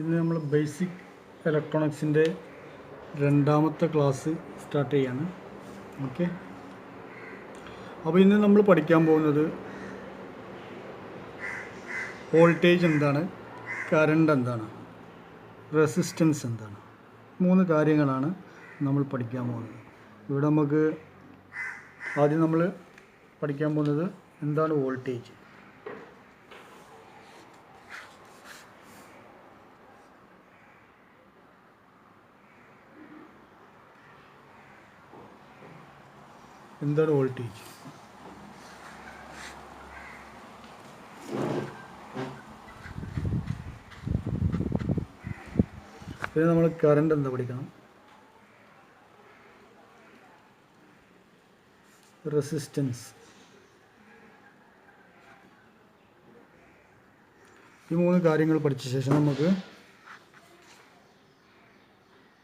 ഇന്ന് നമ്മൾ ബേസിക് ഇലക്ട്രോണിക്സിൻ്റെ രണ്ടാമത്തെ ക്ലാസ് സ്റ്റാർട്ട് ചെയ്യാണ്. ഓക്കെ, അപ്പോൾ ഇന്ന് നമ്മൾ പഠിക്കാൻ പോകുന്നത് വോൾട്ടേജ് എന്താണ്, കറണ്ട് എന്താണ്, റെസിസ്റ്റൻസ് എന്താണ്, 3 കാര്യങ്ങളാണ് നമ്മൾ പഠിക്കാൻ പോകുന്നത്. ഇവിടെ നമുക്ക് ആദ്യം നമ്മൾ പഠിക്കാൻ പോകുന്നത് എന്താണ് വോൾട്ടേജ്. എന്താണ് വോൾട്ടേജ്? പിന്നെ നമ്മൾ കറണ്ട് എന്താ പഠിക്കണം, റെസിസ്റ്റൻസ്. ഈ 3 കാര്യങ്ങൾ പഠിച്ച ശേഷം നമുക്ക്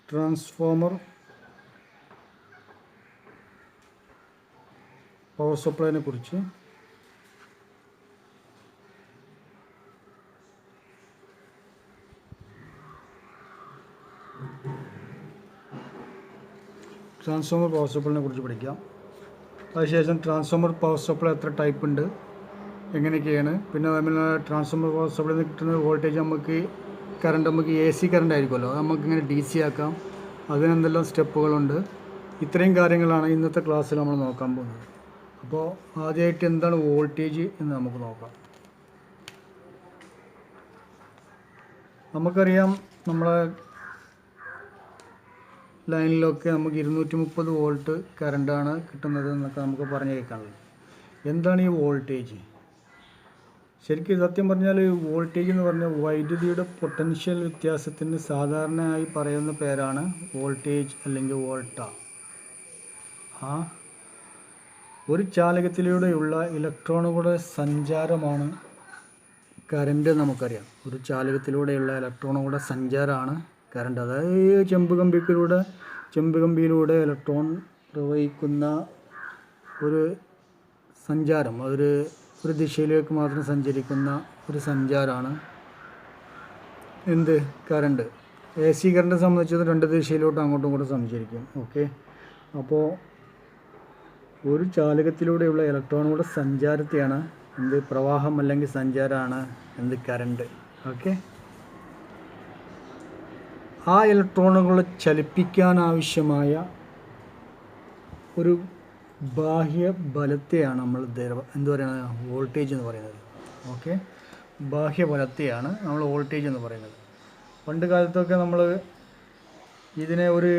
ട്രാൻസ്ഫോമർ, പവർ സപ്ലൈനെ കുറിച്ച്, ട്രാൻസ്ഫോമർ പവർ സപ്ലൈനെ കുറിച്ച് പഠിക്കാം. അതിനുശേഷം ട്രാൻസ്ഫോമർ പവർ സപ്ലൈ എത്ര ടൈപ്പ് ഉണ്ട്, എങ്ങനെയൊക്കെയാണ്, പിന്നെ അതുപോലെ ട്രാൻസ്ഫോമർ പവർ സപ്ലൈയിൽ നിന്ന് കിട്ടുന്ന വോൾട്ടേജ് നമുക്ക് കറണ്ട് നമുക്ക് AC കറണ്ട് ആയിരിക്കുമല്ലോ, നമുക്ക് ഇങ്ങനെ DC ആക്കാം, അതിനെന്തെല്ലാം സ്റ്റെപ്പുകളുണ്ട്. ഇത്രയും കാര്യങ്ങളാണ് ഇന്നത്തെ ക്ലാസ്സിൽ നമ്മൾ നോക്കാൻ പോകുന്നത്. അപ്പോൾ ആദ്യമായിട്ട് എന്താണ് വോൾട്ടേജ് എന്ന് നമുക്ക് നോക്കാം. നമുക്കറിയാം, നമ്മളെ ലൈനിലൊക്കെ നമുക്ക് 230 വോൾട്ട് കറണ്ടാണ് കിട്ടുന്നത് എന്നൊക്കെ നമുക്ക് പറഞ്ഞു കേൾക്കാനുള്ളത്. എന്താണ് ഈ വോൾട്ടേജ്? ശരിക്കും സത്യം പറഞ്ഞാൽ വോൾട്ടേജ് എന്ന് പറഞ്ഞാൽ വൈദ്യുതിയുടെ പൊട്ടൻഷ്യൽ വ്യത്യാസത്തിന് സാധാരണയായി പറയുന്ന പേരാണ് വോൾട്ടേജ് അല്ലെങ്കിൽ വോൾട്ട. ഒരു ചാലകത്തിലൂടെയുള്ള ഇലക്ട്രോണുകളുടെ സഞ്ചാരമാണ് കറണ്ട്. നമുക്കറിയാം, ഒരു ചാലകത്തിലൂടെയുള്ള ഇലക്ട്രോണുകളുടെ സഞ്ചാരമാണ് കറണ്ട്. അതായത് ചെമ്പ് കമ്പിയിലൂടെ ഇലക്ട്രോൺ പ്രവഹിക്കുന്ന ഒരു സഞ്ചാരം, ഒരു ദിശയിലേക്ക് മാത്രം സഞ്ചരിക്കുന്ന ഒരു സഞ്ചാരമാണ് എന്ത്, കറണ്ട്. AC കറണ്ട് സംബന്ധിച്ചത് 2 ദിശയിലോട്ട് അങ്ങോട്ടും ഇങ്ങോട്ടും സഞ്ചരിക്കും. ഓക്കെ, അപ്പോൾ ഒരു ചാലകത്തിലൂടെയുള്ള ഇലക്ട്രോണുകളുടെ സഞ്ചാരത്തെയാണ് എന്ത്, പ്രവാഹം അല്ലെങ്കിൽ സഞ്ചാരമാണ് എന്ത്, കറണ്ട്. ഓക്കെ, ആ ഇലക്ട്രോണുകളെ ചലിപ്പിക്കാനാവശ്യമായ ഒരു ബാഹ്യ ബലത്തെയാണ് നമ്മൾ എന്ത് പറയുന്നത്, വോൾട്ടേജ് എന്ന് പറയുന്നത്. ഓക്കെ, ബാഹ്യബലത്തെയാണ് നമ്മൾ വോൾട്ടേജ് എന്ന് പറയുന്നത്. പണ്ട് കാലത്തൊക്കെ നമ്മൾ ഇതിനെ ഒരു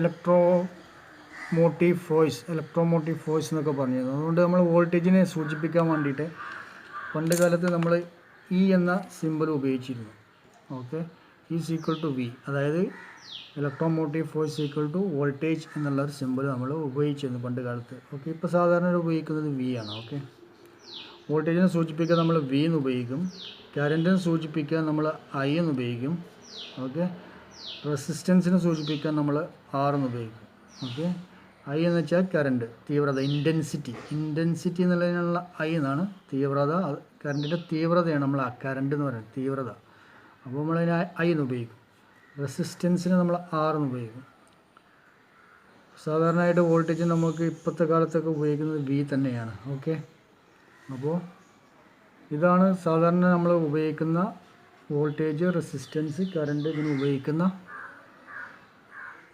ഇലക്ട്രോമോട്ടീവ് ഫോഴ്സ് എന്നൊക്കെ പറഞ്ഞിരുന്നു. അതുകൊണ്ട് നമ്മൾ വോൾട്ടേജിനെ സൂചിപ്പിക്കാൻ വേണ്ടിയിട്ട് പണ്ട് കാലത്ത് നമ്മൾ E എന്ന സിമ്പൽ ഉപയോഗിച്ചിരുന്നു. ഓക്കെ, E=V, അതായത് ഇലക്ട്രോമോട്ടീവ് ഫോഴ്സ് = വോൾട്ടേജ് എന്നുള്ളൊരു സിമ്പിൾ നമ്മൾ ഉപയോഗിച്ചിരുന്നു പണ്ട് കാലത്ത്. ഓക്കെ, ഇപ്പോൾ സാധാരണ ഉപയോഗിക്കുന്നത് V ആണ്. ഓക്കെ, വോൾട്ടേജിനെ സൂചിപ്പിക്കാൻ നമ്മൾ V എന്ന് ഉപയോഗിക്കും, കറൻറ്റിനെ സൂചിപ്പിക്കാൻ നമ്മൾ I എന്ന് ഉപയോഗിക്കും. ഓക്കെ, റെസിസ്റ്റൻസിനെ സൂചിപ്പിക്കാൻ നമ്മൾ R എന്ന് ഉപയോഗിക്കും. ഓക്കെ, I എന്ന് വെച്ചാൽ കറണ്ട്, തീവ്രത, ഇൻറ്റൻസിറ്റി എന്നുള്ളതിനുള്ള I എന്നാണ് തീവ്രത. കറണ്ടിൻ്റെ തീവ്രതയാണ് നമ്മൾ കറണ്ട് എന്ന് പറയുന്നത്, തീവ്രത. അപ്പോൾ നമ്മളതിന് I എന്ന് ഉപയോഗിക്കും. റെസിസ്റ്റൻസിന് നമ്മൾ R എന്ന് ഉപയോഗിക്കും. സാധാരണയായിട്ട് വോൾട്ടേജ് നമുക്ക് ഇപ്പോഴത്തെ കാലത്തൊക്കെ ഉപയോഗിക്കുന്നത് V തന്നെയാണ്. ഓക്കെ, അപ്പോൾ ഇതാണ് സാധാരണ നമ്മൾ ഉപയോഗിക്കുന്ന വോൾട്ടേജ്, റെസിസ്റ്റൻസ്, കറണ്ട്, ഇതിന് ഉപയോഗിക്കുന്ന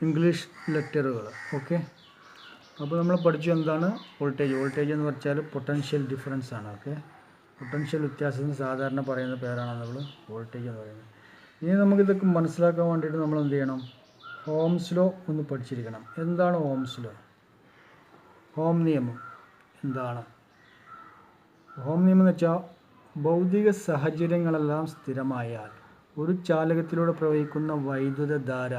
ഇംഗ്ലീഷ് ലെറ്ററുകൾ. ഓക്കെ, അപ്പോൾ നമ്മൾ പഠിച്ചു എന്താണ് വോൾട്ടേജ് എന്ന് വെച്ചാൽ പൊട്ടൻഷ്യൽ ഡിഫറൻസ് ആണ്. ഓക്കെ, പൊട്ടൻഷ്യൽ വ്യത്യാസത്തിന് സാധാരണ പറയുന്ന പേരാണ് നമ്മൾ വോൾട്ടേജ് എന്ന് പറയുന്നത്. ഇനി നമുക്കിതൊക്കെ മനസ്സിലാക്കാൻ വേണ്ടിയിട്ട് നമ്മൾ എന്ത് ചെയ്യണം, ഓംസ് ലോ ഒന്ന് പഠിച്ചിരിക്കണം. എന്താണ് ഓംസ് ലോ? ഓം നിയമം എന്താണ്? ഓം നിയമം എന്ന് വെച്ചാൽ ഭൗതിക സാഹചര്യങ്ങളെല്ലാം സ്ഥിരമായാൽ ഒരു ചാലകത്തിലൂടെ പ്രവഹിക്കുന്ന വൈദ്യുതധാര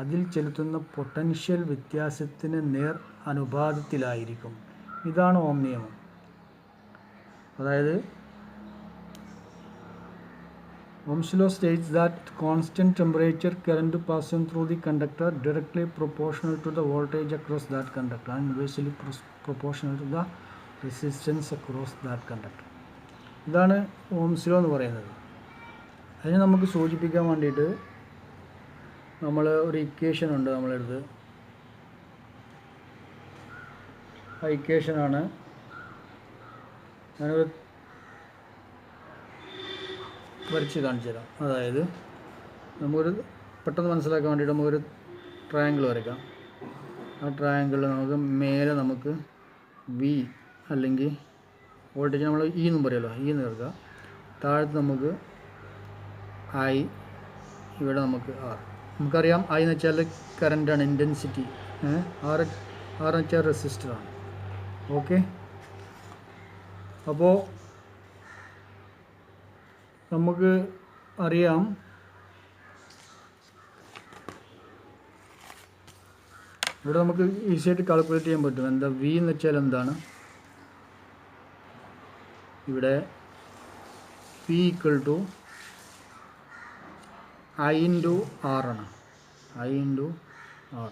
അതിൽ ചെലുത്തുന്ന പൊട്ടൻഷ്യൽ വ്യത്യാസത്തിന് നേർ അനുപാതത്തിലായിരിക്കും. ഇതാണ് ഓം നിയമം. അതായത് Ohm's law states that constant temperature current passing through the conductor directly proportional to the voltage across that conductor and inversely proportional to the resistance across that conductor. ഇതാണ് ഓംസ് ലോ എന്ന് പറയുന്നത്. അതിനെ നമുക്ക് സൂചിപ്പിക്കാൻ വേണ്ടിയിട്ട് നമ്മൾ ഒരു ഇക്വേഷൻ ഉണ്ട് നമ്മളെടുത്ത്. ആ ഇക്വേഷനാണ് ഞാനൊരു വരച്ച് കാണിച്ചു തരാം. അതായത് നമുക്കൊരു പെട്ടെന്ന് മനസ്സിലാക്കാൻ വേണ്ടിയിട്ട് നമുക്കൊരു ട്രയാങ്കിൾ വരയ്ക്കാം. ആ ട്രയാങ്കിളിൽ നമുക്ക് മേലെ നമുക്ക് വി അല്ലെങ്കിൽ വോൾട്ടേജ് നമ്മൾ ഇ എന്നും പറയുമല്ലോ, ഇ എന്ന് ചേർക്കുക. താഴത്ത് നമുക്ക് ഐ, ഇവിടെ നമുക്ക് ആർ. നമുക്കറിയാം ഐ എന്ന് വെച്ചാൽ കറണ്ടാണ്, ഇൻറ്റൻസിറ്റി. ആർ എന്ന് വെച്ചാൽ റെസിസ്റ്ററാണ്. ഓക്കെ, അപ്പോൾ നമുക്ക് അറിയാം ഇവിടെ നമുക്ക് ഈസി ആയിട്ട് കാൽക്കുലേറ്റ് ചെയ്യാൻ പറ്റും. എന്താ വി എന്ന് വെച്ചാൽ എന്താണ്? ഇവിടെ P equal to I into R ആണ്. ഐ ഇൻറ്റു ആർ,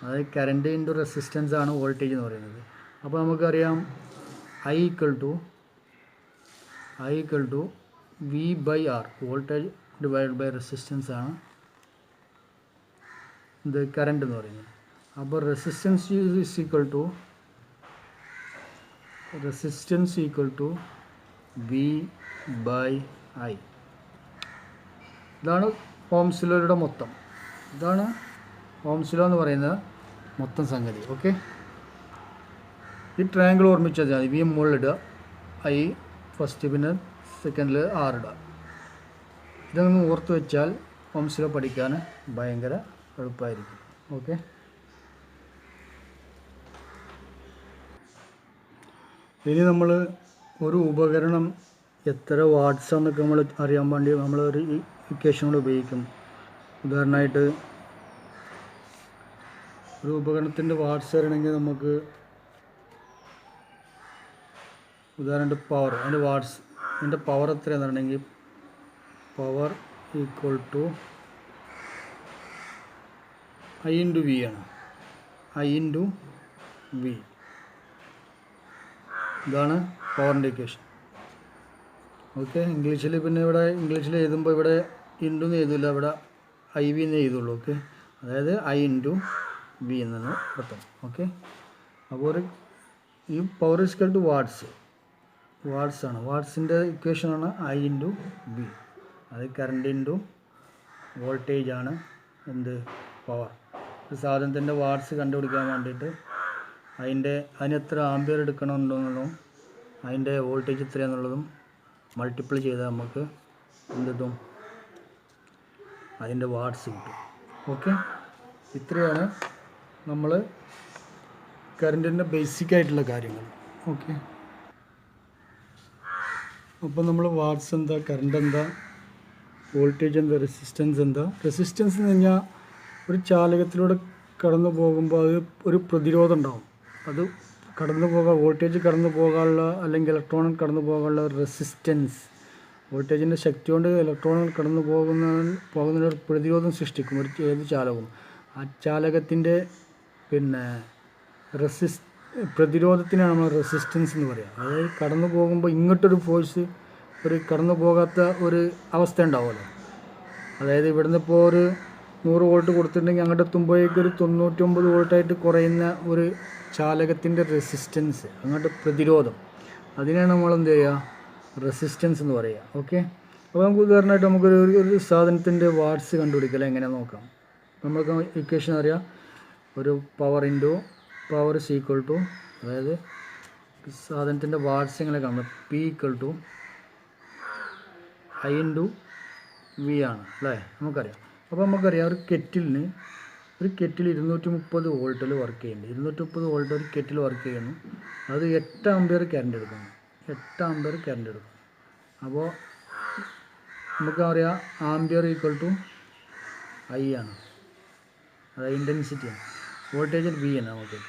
അതായത് കറണ്ട് ഇൻറ്റു റെസിസ്റ്റൻസ് ആണ് വോൾട്ടേജ് എന്ന് പറയുന്നത്. അപ്പോൾ നമുക്കറിയാം I equal to V by R, voltage divide by resistance ആണ് ഇത് കറണ്ട് എന്ന് പറയുന്നത്. അപ്പോൾ resistance equal to V by I. ഇതാണ് ഓംസ് ലോയുടെ മൊത്തം. ഇതാണ് ഓംസ് ലോ എന്ന് പറയുന്ന മൊത്തം സംഗതി. ഓക്കെ, ഈ ട്രയാങ്കിൾ ഓർമ്മിച്ചാൽ മതി. വി മുകളിലിടുക, ഐ ഫസ്റ്റ്, പിന്നെ സെക്കൻഡിൽ ആർ ഇടുക. ഇതൊന്ന് ഓർത്ത് വെച്ചാൽ ഓംസ് ലോ പഠിക്കാൻ ഭയങ്കര എളുപ്പമായിരിക്കും. ഓക്കെ, ഇനി നമ്മൾ ഒരു ഉപകരണം എത്ര വാട്ട്സാന്നൊക്കെ നമ്മൾ അറിയാൻ വേണ്ടി നമ്മളൊരു ഇക്വേഷനോട് ഉപയോഗിക്കും. ഉദാഹരണമായിട്ട് ഒരു ഉപകരണത്തിൻ്റെ വാട്ട്സ് അറിയണമെങ്കിൽ നമുക്ക് ഉദാഹരണമായിട്ട് പവർ, അതിൻ്റെ പവർ എത്രയാണെന്ന് പറഞ്ഞെങ്കിൽ power equal to I into V ആണ്. ഐ ഇൻറ്റു വി, ഇതാണ് പവറിൻ്റെ ഇക്വേഷൻ. ഓക്കെ, ഇംഗ്ലീഷിൽ പിന്നെ ഇവിടെ ഇംഗ്ലീഷിൽ എഴുതുമ്പോൾ ഇവിടെ ഇൻറ്റു എന്ന് എഴുതില്ല, ഇവിടെ ഐ വി എന്ന് എഴുതുള്ളൂ. ഓക്കെ, അതായത് ഐ ഇൻറ്റു വി എന്നാണ് അർത്ഥം. ഓക്കെ, അപ്പോൾ ഈ പവർ ഈക്വൽ ടു വാട്ട്സ് ആണ്. വാട്ട്സിൻ്റെ ഇക്വേഷനാണ് ഐ ഇൻറ്റു വി. അത് കറണ്ട് ഇൻറ്റു വോൾട്ടേജ് ആണ് എന്ത്, പവർ. ഒരു സാധനത്തിൻ്റെ വാട്ട്സ് കണ്ടുപിടിക്കാൻ വേണ്ടിയിട്ട് അതിന് എത്ര ആംപിയർ എടുക്കണമെന്നുള്ളതും അതിൻ്റെ വോൾട്ടേജ് എത്രയാണെന്നുള്ളതും മൾട്ടിപ്ലൈ ചെയ്താൽ നമുക്ക് എന്ത് കിട്ടും, അതിൻ്റെ വാട്ട്സ് കിട്ടും. ഓക്കെ, ഇത്രയാണ് നമ്മൾ കറണ്ടിൻ്റെ ബേസിക് ആയിട്ടുള്ള കാര്യങ്ങൾ. ഓക്കെ, അപ്പോൾ നമ്മൾ വാട്ട്സ് എന്താ, കറണ്ട് എന്താ, വോൾട്ടേജ് എന്താ, റെസിസ്റ്റൻസ് എന്താ. റെസിസ്റ്റൻസ് എന്ന് പറഞ്ഞാൽ ഒരു ചാലകത്തിലൂടെ കടന്നു പോകുമ്പോൾ അത് ഒരു പ്രതിരോധം ഉണ്ടാവും. അത് കടന്നു പോകാൻ, വോൾട്ടേജ് കടന്നു പോകാനുള്ള അല്ലെങ്കിൽ ഇലക്ട്രോണുകൾ കടന്നു പോകാനുള്ള റെസിസ്റ്റൻസ്, വോൾട്ടേജിൻ്റെ ശക്തി കൊണ്ട് ഇലക്ട്രോണുകൾ കടന്നു പോകുന്ന ഒരു പ്രതിരോധം സൃഷ്ടിക്കും ഏത് ചാലകവും. ആ ചാലകത്തിൻ്റെ പിന്നെ പ്രതിരോധത്തിനാണ് നമ്മൾ റെസിസ്റ്റൻസ് എന്ന് പറയുക. അതായത് കടന്നു പോകുമ്പോൾ ഇങ്ങോട്ടൊരു ഫോഴ്സ്, ഒരു കടന്നു പോകാത്ത ഒരു അവസ്ഥ ഉണ്ടാവുമല്ലോ. അതായത് ഇവിടുന്ന് ഇപ്പോൾ ഒരു 100 വോൾട്ട് കൊടുത്തിട്ടുണ്ടെങ്കിൽ അങ്ങോട്ട് എത്തുമ്പോഴേക്കൊരു 99 വോൾട്ടായിട്ട് കുറയുന്ന ഒരു ചാലകത്തിൻ്റെ റെസിസ്റ്റൻസ്, അങ്ങോട്ട് പ്രതിരോധം, അതിനാണ് നമ്മൾ എന്ത് ചെയ്യുക, റെസിസ്റ്റൻസ് എന്ന് പറയുക. ഓക്കെ, അപ്പോൾ നമുക്ക് ഉദാഹരണമായിട്ട് നമുക്കൊരു സാധനത്തിൻ്റെ വാട്ട്സ് കണ്ടുപിടിക്കൽ എങ്ങനെയാണെന്ന് നോക്കാം. നമ്മൾക്ക് ഇക്വേഷൻ അറിയാം, ഒരു power into power is equal to, അതായത് സാധനത്തിൻ്റെ വാട്ട്സ് എങ്ങനെ കാണുന്നത്, P equal to I into V ആണ് അല്ലേ, നമുക്കറിയാം. അപ്പോൾ നമുക്കറിയാം ഒരു കെറ്റിൽ 230 വോൾട്ടിൽ വർക്ക് ചെയ്യുന്നുണ്ട്. 230 വോൾട്ട് ഒരു കെറ്റിൽ വർക്ക് ചെയ്യുന്നു. അത് 8 ആമ്പിയർ കറണ്ട് എടുക്കുന്നു. അപ്പോൾ നമുക്കറിയാം ആമ്പിയർ ഈക്വൽ ടു ഐ ആണ്, അതായത് ഇൻറ്റൻസിറ്റിയാണ്. വോൾട്ടേജ് വി ആണ് നമുക്ക്.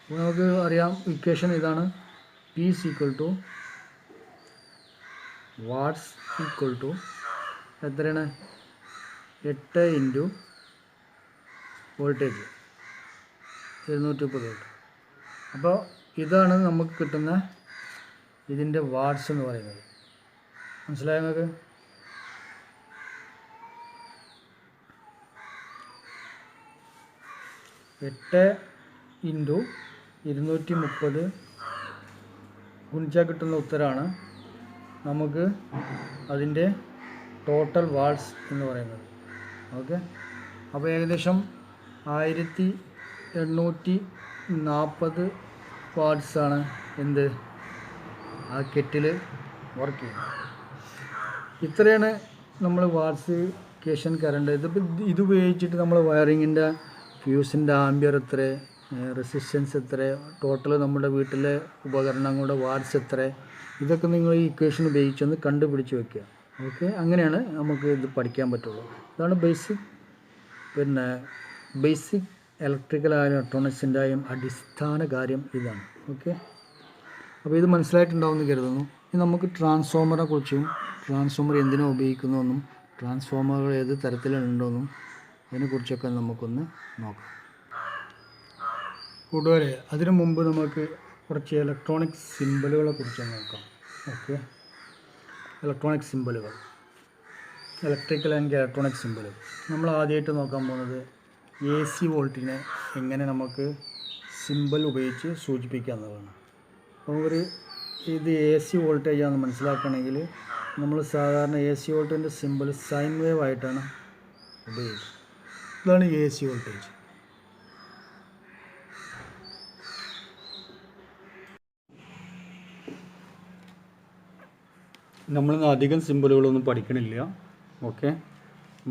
അപ്പോൾ നമുക്ക് അറിയാം ഇക്വേഷൻ ഇതാണ്, P is equal to watts equal to എത്രയാണ്, 8 ഇൻറ്റു വോൾട്ടേജ് 230 വോൾട്ട്. അപ്പോൾ ഇതാണ് നമുക്ക് കിട്ടുന്ന ഇതിൻ്റെ വാട്ട്സ് എന്ന് പറയുന്നത്. മനസ്സിലായോ നിങ്ങൾക്ക്? 8 × 230 ഗുണിച്ചാൽ കിട്ടുന്ന ഉത്തരമാണ് നമുക്ക് അതിൻ്റെ ടോട്ടൽ വാട്ട്സ് എന്ന് പറയുന്നത്. ഓക്കെ, അപ്പോൾ ഏകദേശം 1840 വാട്ട്സാണ് എന്ത് ആ കെറ്റിൽ വർക്ക് ചെയ്യുന്നത്. ഇത്രയാണ് നമ്മൾ വാട്ട്സ് കേഷൻ കറണ്ട്. ഇത് ഉപയോഗിച്ചിട്ട് നമ്മൾ വയറിങ്ങിൻ്റെ ഫ്യൂസിൻ്റെ ആംബിയർ എത്ര, റെസിസ്റ്റൻസ് എത്ര, ടോട്ടൽ നമ്മുടെ വീട്ടിലെ ഉപകരണങ്ങളുടെ വാട്ട്സ് എത്ര, ഇതൊക്കെ നിങ്ങൾ ഈ ഇക്വേഷൻ ഉപയോഗിച്ചൊന്ന് കണ്ടുപിടിച്ച് വെക്കുക. ഓക്കെ, അങ്ങനെയാണ് നമുക്ക് ഇത് പഠിക്കാൻ പറ്റുള്ളൂ. ഇതാണ് ബേസിക് ഇലക്ട്രിക്കൽ ആയാലും ഇലക്ട്രോണിക്സിൻ്റെയും അടിസ്ഥാന കാര്യം ഇതാണ്. ഓക്കെ, അപ്പോൾ ഇത് മനസ്സിലായിട്ടുണ്ടാവുമെന്ന് കരുതുന്നു. ഇനി നമുക്ക് ട്രാൻസ്ഫോമറെ കുറിച്ചും ട്രാൻസ്ഫോമർ എന്തിനാ ഉപയോഗിക്കുന്നുവെന്നും ട്രാൻസ്ഫോമറുകൾ ഏത് തരത്തിലുണ്ടെന്നും അതിനെക്കുറിച്ചൊക്കെ നമുക്കൊന്ന് നോക്കാം. കൂട്ടുകാരെ, അതിനു മുമ്പ് നമുക്ക് കുറച്ച് ഇലക്ട്രോണിക് സിമ്പലുകളെ കുറിച്ച് നോക്കാം. ഓക്കെ, ഇലക്ട്രോണിക് സിമ്പലുകൾ, ഇലക്ട്രിക്കൽ ആൻഡ് ഇലക്ട്രോണിക് സിമ്പലുകൾ. നമ്മൾ ആദ്യമായിട്ട് നോക്കാൻ പോകുന്നത് AC വോൾട്ടിനെ എങ്ങനെ നമുക്ക് സിമ്പൽ ഉപയോഗിച്ച് സൂചിപ്പിക്കുക എന്നതാണ്. അപ്പോൾ ഇത് AC വോൾട്ടേജാണെന്ന് മനസ്സിലാക്കണമെങ്കിൽ നമ്മൾ സാധാരണ AC വോൾട്ടിൻ്റെ സിമ്പൽ സൈൻ വേവ് ആയിട്ടാണ് ഉപയോഗിക്കുന്നത്. ഇതാണ് AC വോൾട്ടേജ്. നമ്മളിന്ന് അധികം സിമ്പലുകളൊന്നും പഠിക്കണില്ല. ഓക്കെ,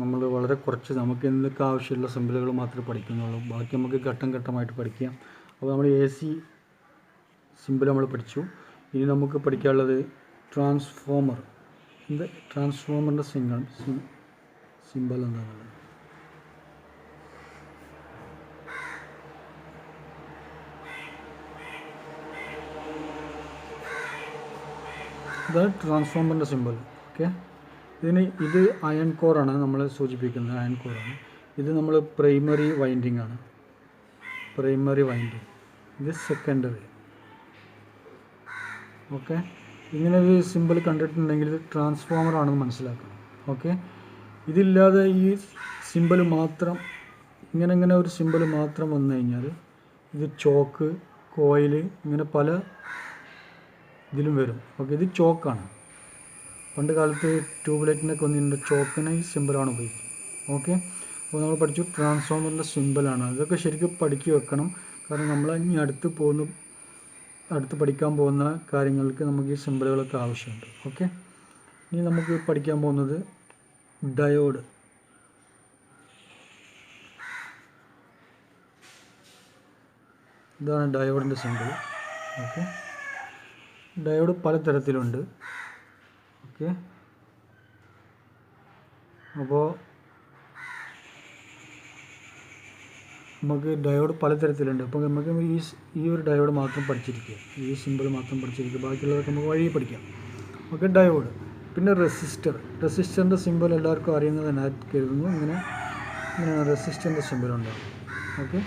നമ്മൾ വളരെ കുറച്ച് നമുക്ക് എന്തൊക്കെ ആവശ്യമുള്ള സിമ്പലുകൾ മാത്രമേ പഠിക്കുന്നുള്ളൂ. ബാക്കി നമുക്ക് ഘട്ടം ഘട്ടമായിട്ട് പഠിക്കാം. അപ്പോൾ നമ്മൾ AC സിമ്പൽ നമ്മൾ പഠിച്ചു. ഇനി നമുക്ക് പഠിക്കാനുള്ളത് ട്രാൻസ്ഫോമർ. ട്രാൻസ്ഫോമറിൻ്റെ സിമ്പൽ എന്താണുള്ളത്? ഇതാണ് ട്രാൻസ്ഫോമറിൻ്റെ സിമ്പൽ. ഓക്കെ, ഇത് അയൺ കോറാണ് നമ്മൾ സൂചിപ്പിക്കുന്നത്. അയൺ കോറാണ് ഇത്. നമ്മൾ പ്രൈമറി വൈൻഡിങ് ആണ്. Primary winding. ഇത് സെക്കൻഡറി. ഓക്കെ, ഇങ്ങനെ ഒരു സിമ്പൽ കണ്ടിട്ടുണ്ടെങ്കിൽ ഇത് ട്രാൻസ്ഫോമർ ആണെന്ന് മനസ്സിലാക്കണം. ഓക്കെ, ഇതില്ലാതെ ഈ സിമ്പൽ മാത്രം ഇങ്ങനെ ഒരു സിമ്പൽ മാത്രം വന്നു കഴിഞ്ഞാൽ ഇത് ചോക്ക്, കോയിൽ, ഇങ്ങനെ പല ഇതിലും വരും. ഓക്കെ, ഇത് ചോക്കാണ്. പണ്ട് കാലത്ത് ട്യൂബ് ലൈറ്റിനൊക്കെ വന്നിട്ടുണ്ട് ചോക്കിന് ഈ സിമ്പലാണ് ഉപയോഗിക്കുന്നത്. ഓക്കെ, അപ്പോൾ നമ്മൾ പഠിച്ചു ട്രാൻസ്ഫോമറിൻ്റെ സിമ്പലാണ്. ഇതൊക്കെ ശരിക്കും പഠിച്ചു വെക്കണം. കാരണം നമ്മൾ ഇനി അടുത്ത് പഠിക്കാൻ പോകുന്ന കാര്യങ്ങൾക്ക് നമുക്ക് ഈ സിമ്പലുകളൊക്കെ ആവശ്യമുണ്ട്. ഓക്കെ, ഇനി നമുക്ക് പഠിക്കാൻ പോകുന്നത് ഡയോഡ്. ഇതാണ് ഡയോഡിൻ്റെ സിമ്പൽ. ഓക്കെ, ഡയോഡ് പലതരത്തിലുണ്ട്. ഓക്കെ, അപ്പോൾ നമുക്ക് ഡയോഡ് പലതരത്തിലുണ്ട്. അപ്പോൾ നമുക്ക് ഈ ഒരു ഡയോഡ് മാത്രം പഠിച്ചിരിക്കുക, ഈ സിമ്പിൾ മാത്രം പഠിച്ചിരിക്കുക, ബാക്കിയുള്ളതൊക്കെ നമുക്ക് വഴി പഠിക്കാം. Okay, diode. പിന്നെ റെസിസ്റ്ററിൻ്റെ സിമ്പിൾ എല്ലാവർക്കും അറിയുന്നത് തന്നെ കരുതുന്നു. ഇങ്ങനെയാണ് റെസിസ്റ്ററിൻ്റെ സിമ്പിൾ ഉണ്ടാകും. ഓക്കെ,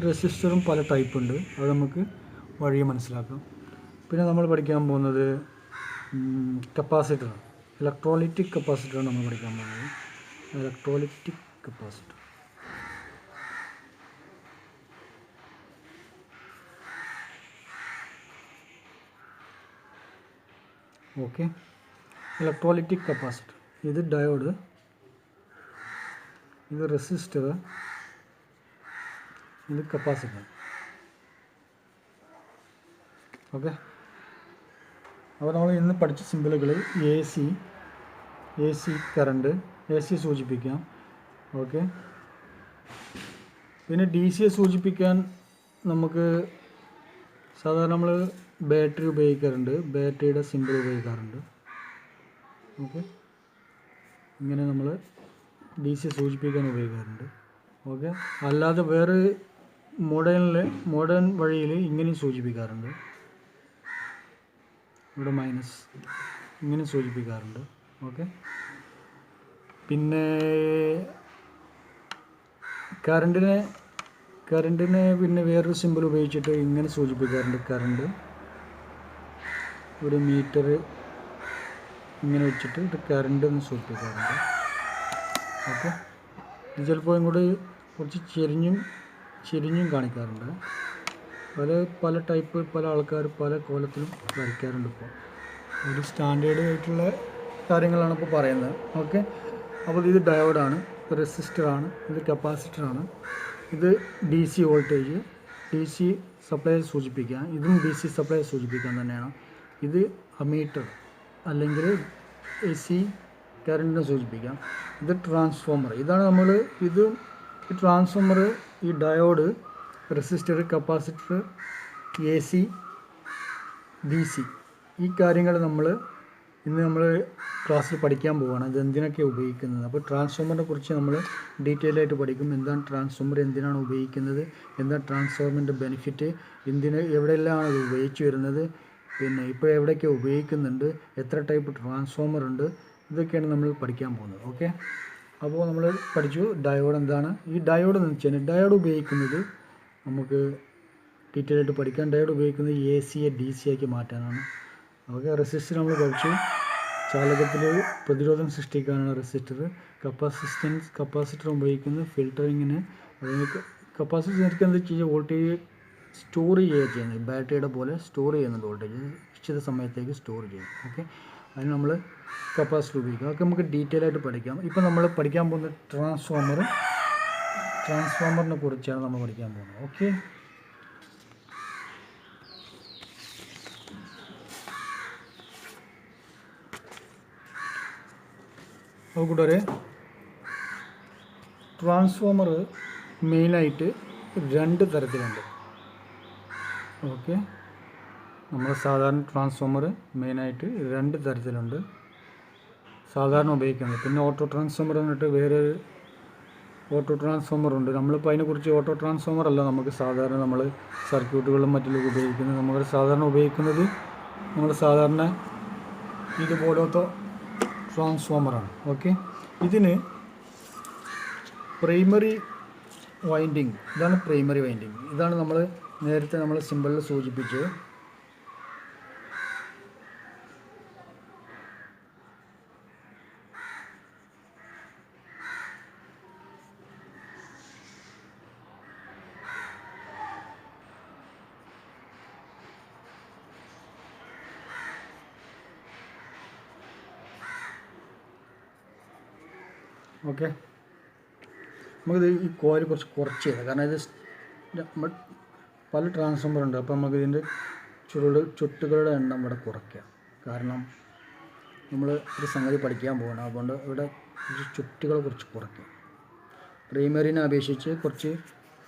റെസിസ്റ്ററും പല ടൈപ്പ് ഉണ്ട്, അത് നമുക്ക് വഴി മനസ്സിലാക്കാം. പിന്നെ നമ്മൾ പഠിക്കാൻ പോകുന്നത് കപ്പാസിറ്റർ, ഇലക്ട്രോലൈറ്റിക് കപ്പാസിറ്ററാണ് നമ്മൾ പഠിക്കാൻ പോകുന്നത്. Electrolytic capacitor. Okay, electrolytic capacitor. ഇത് ഡയോഡ്, ഇത് റെസിസ്റ്റർ, ഇത് കപ്പാസിറ്റർ. ഓക്കെ, അപ്പോൾ നമ്മൾ ഇന്ന് പഠിച്ച സിമ്പിളുകൾ എ സി കറണ്ട്, AC സൂചിപ്പിക്കാം. ഓക്കെ, പിന്നെ DC സൂചിപ്പിക്കാൻ നമുക്ക് സാധാരണ നമ്മൾ ബാറ്ററി ഉപയോഗിക്കാറുണ്ട്, ബാറ്ററിയുടെ സിമ്പിൾ ഉപയോഗിക്കാറുണ്ട്. ഓക്കെ, ഇങ്ങനെ നമ്മൾ DC സൂചിപ്പിക്കാൻ ഉപയോഗിക്കാറുണ്ട്. ഓക്കെ, അല്ലാതെ വേറെ മോഡേൺ വഴിയിൽ ഇങ്ങനെയും സൂചിപ്പിക്കാറുണ്ട്. ഇവിടെ മൈനസ് ഇങ്ങനെ സൂചിപ്പിക്കാറുണ്ട്. ഓക്കെ, പിന്നെ കറണ്ടിനെ പിന്നെ വേറൊരു സിമ്പിൾ ഉപയോഗിച്ചിട്ട് ഇങ്ങനെ സൂചിപ്പിക്കാറുണ്ട്. കറണ്ട് ഒരു മീറ്റർ ഇങ്ങനെ വെച്ചിട്ട് ഇത് കറണ്ട് എന്ന് സൂചിപ്പിക്കാറുണ്ട്. ഓക്കെ, ഇത് ചിലപ്പോൾ ഇങ്ങോട്ട് കുറച്ച് ചെരിഞ്ഞും ചെരിഞ്ഞും കാണിക്കാറുണ്ട്. പല ടൈപ്പ് പല ആൾക്കാർ പല കോലത്തിലും വരയ്ക്കാറുണ്ട്. ഇപ്പോൾ ഒരു സ്റ്റാൻഡേർഡ് ആയിട്ടുള്ള കാര്യങ്ങളാണ് ഇപ്പോൾ പറയുന്നത്. ഓക്കെ, അപ്പോൾ ഇത് ഡയോഡാണ്, ഇത് റെസിസ്റ്ററാണ്, ഇത് കപ്പാസിറ്ററാണ്, ഇത് D C voltage, D C supply സൂചിപ്പിക്കാൻ, ഇതും ഡി സി സപ്ലൈ സൂചിപ്പിക്കാൻ തന്നെയാണ്. ഇത് അമീറ്റർ അല്ലെങ്കിൽ എ സി കറണ്ടിനെ സൂചിപ്പിക്കാം. ഇത് ട്രാൻസ്ഫോമർ. ഇതാണ് നമ്മൾ ഇത് ഈ ട്രാൻസ്ഫോമർ, ഈ diode, resistor, capacitor, A C, D C, ഈ കാര്യങ്ങൾ ഇന്ന് നമ്മൾ ക്ലാസ്സിൽ പഠിക്കാൻ പോവുകയാണ്. ഇത് എന്തിനൊക്കെ ഉപയോഗിക്കുന്നത്. അപ്പോൾ ട്രാൻസ്ഫോമറിനെ കുറിച്ച് നമ്മൾ ഡീറ്റെയിൽ ആയിട്ട് പഠിക്കും. എന്താണ് ട്രാൻസ്ഫോമർ, എന്തിനാണ് ഉപയോഗിക്കുന്നത്, എന്താണ് ട്രാൻസ്ഫോമറിൻ്റെ ബെനിഫിറ്റ്, എവിടെയെല്ലാം അത് ഉപയോഗിച്ച് വരുന്നത്, പിന്നെ ഇപ്പോൾ എവിടെയൊക്കെ ഉപയോഗിക്കുന്നുണ്ട്, എത്ര ടൈപ്പ് ട്രാൻസ്ഫോമർ ഉണ്ട്, ഇതൊക്കെയാണ് നമ്മൾ പഠിക്കാൻ പോകുന്നത്. ഓക്കെ, അപ്പോൾ നമ്മൾ പഠിച്ചു ഡയോഡ് എന്താണ്. ഈ ഡയോഡ് എന്ന് വെച്ചാൽ ഡയോഡ് ഉപയോഗിക്കുന്നത് നമുക്ക് ഡീറ്റെയിൽ ആയിട്ട് പഠിക്കാൻ. ഡയോഡ് ഉപയോഗിക്കുന്നത് എ സിയെ ഡി സി ആക്കി മാറ്റാനാണ്. ഓക്കെ, റെസിസ്റ്റർ നമ്മൾ പഠിച്ചു, ചാലകത്തിൽ പ്രതിരോധം സൃഷ്ടിക്കാനാണ് റെസിസ്റ്റർ. കപ്പാസിറ്റർ ഉപയോഗിക്കുന്നത് ഫിൽറ്ററിങ്ങിന്. കപ്പാസിറ്റർ ശരിക്കും എന്താ ചെയ്യുക, വോൾട്ടേജ് സ്റ്റോർ ചെയ്യുക ചെയ്യുന്നത്. ബാറ്ററിയുടെ പോലെ സ്റ്റോർ ചെയ്യുന്നുണ്ട് വോൾട്ടേജ്, നിശ്ചിത സമയത്തേക്ക് സ്റ്റോർ ചെയ്യും. ഓക്കെ, അതിന് നമ്മൾ കപ്പാസിറ്റർ ഉപയോഗിക്കും. അതൊക്കെ നമുക്ക് ഡീറ്റെയിൽ ആയിട്ട് പഠിക്കാം. ഇപ്പോൾ നമ്മൾ പഠിക്കാൻ പോകുന്ന ട്രാൻസ്ഫോമറിനെ കുറിച്ചാണ് നമ്മൾ പഠിക്കാൻ പോകുന്നത്. ഓക്കെ, അപ്പോൾ കൂട്ടുകാരെ, ട്രാൻസ്ഫോമർ മെയിനായിട്ട് 2 തരത്തിലുണ്ട്. ഓക്കെ, നമ്മൾ സാധാരണ ട്രാൻസ്ഫോമർ മെയിനായിട്ട് 2 തരത്തിലുണ്ട് സാധാരണ ഉപയോഗിക്കുന്നത്. പിന്നെ ഓട്ടോ ട്രാൻസ്ഫോമർ എന്നിട്ട് വേറെ ഓട്ടോ ട്രാൻസ്ഫോമർ ഉണ്ട്. നമ്മളിപ്പോൾ അതിനെക്കുറിച്ച് ഓട്ടോ ട്രാൻസ്ഫോമർ അല്ല നമുക്ക് സാധാരണ നമ്മൾ സർക്യൂട്ടുകളും മറ്റുള്ളവർക്ക് ഉപയോഗിക്കുന്നത്. നമ്മൾ സാധാരണ ഉപയോഗിക്കുന്നത് സാധാരണ ഇതുപോലത്തെ ട്രാൻസ്ഫോമറാണ്. ഓക്കെ, ഇതിന് പ്രൈമറി വൈൻഡിങ്, ഇതാണ് പ്രൈമറി വൈൻഡിങ്. ഇതാണ് നമ്മൾ നേരത്തെ നമ്മൾ സിമ്പിളിൽ സൂചിപ്പിച്ചത്. ഓക്കെ, നമുക്കിത് ഈ കോയിൽ കുറച്ച് ചെയ്താൽ, കാരണം ഇത് നമ്മൾ പല ട്രാൻസ്ഫോമർ ഉണ്ട്. അപ്പോൾ നമുക്ക് ഇതിൻ്റെ ചുട്ടുകളുടെ എണ്ണം ഇവിടെ കുറയ്ക്കാം. കാരണം നമ്മൾ ഒരു സംഗതി പഠിക്കാൻ പോകണം. അതുകൊണ്ട് ഇവിടെ ചുറ്റുകളെ കുറിച്ച് കുറയ്ക്കാം. പ്രൈമറിനെ അപേക്ഷിച്ച് കുറച്ച്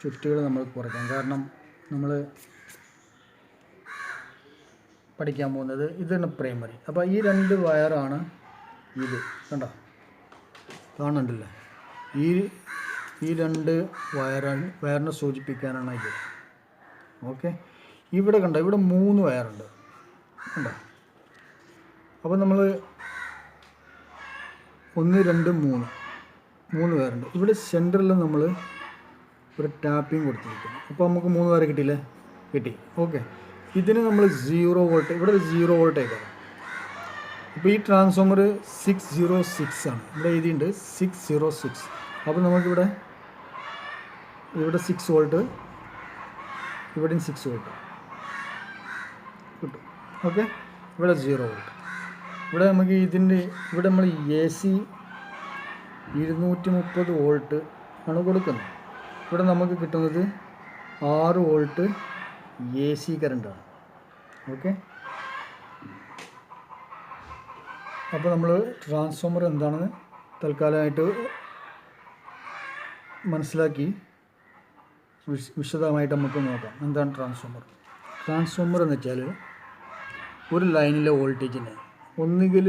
ചുറ്റുകൾ നമ്മൾ കുറയ്ക്കാം. കാരണം നമ്മൾ പഠിക്കാൻ പോകുന്നത് ഇതാണ് പ്രൈമറി. അപ്പോൾ ഈ 2 വയറാണ് ഇത്, കണ്ടോ, കാണുന്നുണ്ടല്ലേ, ഈ 2 വയറിനെ സൂചിപ്പിക്കാനാണ് ഇത്. ഓക്കെ, ഇവിടെ കണ്ടോ, ഇവിടെ 3 വയറുണ്ട്, കണ്ടോ. അപ്പോൾ നമ്മൾ 1 2 3 വയറുണ്ട്. ഇവിടെ സെൻറ്ററിൽ നമ്മൾ ഒരു ടാപ്പിംഗ് കൊടുത്തിരിക്കുന്നു. അപ്പോൾ നമുക്ക് 3 വയർ കിട്ടിയില്ലേ, കിട്ടി. ഓക്കെ, ഇതിന് നമ്മൾ 0 വോൾട്ട്, ഇവിടെ 0 വോൾട്ട് ആയിക്കാണ്. ഇപ്പോൾ ഈ ട്രാൻസ്ഫോമർ 606 ആണ്, ഇവിടെ എഴുതിയിട്ടുണ്ട് 606. അപ്പോൾ നമുക്കിവിടെ 6 വോൾട്ട്, ഇവിടെയും 6 വോൾട്ട് കിട്ടും. ഓക്കെ, ഇവിടെ 0 വോൾട്ട്. ഇവിടെ നമുക്ക് ഇവിടെ നമ്മൾ എ സി 230 വോൾട്ട് ആണ് കൊടുക്കുന്നത്. ഇവിടെ നമുക്ക് കിട്ടുന്നത് 6 വോൾട്ട് എ സി കറണ്ടാണ്. ഓക്കെ, അപ്പോൾ നമ്മൾ ട്രാൻസ്ഫോമർ എന്താണെന്ന് തൽക്കാലമായിട്ട് മനസ്സിലാക്കി വിശദമായിട്ട് നമുക്ക് നോക്കാം. എന്താണ് ട്രാൻസ്ഫോമർ എന്ന് വെച്ചാൽ ഒരു ലൈനിലെ വോൾട്ടേജിനെ ഒന്നുകിൽ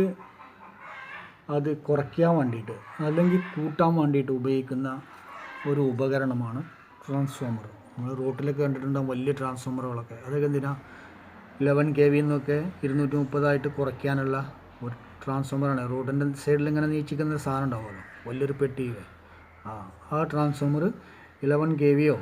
അത് കുറയ്ക്കാൻ വേണ്ടിയിട്ട് അല്ലെങ്കിൽ കൂട്ടാൻ വേണ്ടിയിട്ട് ഉപയോഗിക്കുന്ന ഒരു ഉപകരണമാണ് ട്രാൻസ്ഫോമർ. നമ്മൾ റോട്ടിലൊക്കെ കണ്ടിട്ടുണ്ടാകും വലിയ ട്രാൻസ്ഫോമറുകളൊക്കെ. അതൊക്കെ എന്തിനാണ് 11 kV എന്നൊക്കെ 230 കുറയ്ക്കാനുള്ള ഒരു ട്രാൻസ്ഫോമറാണ്. റോഡിൻ്റെ സൈഡിൽ ഇങ്ങനെ നീച്ചിക്കുന്ന സാധനം ഉണ്ടാവുമല്ലോ, വലിയൊരു പെട്ടി. ആ ട്രാൻസ്ഫോമർ 11 kVയോ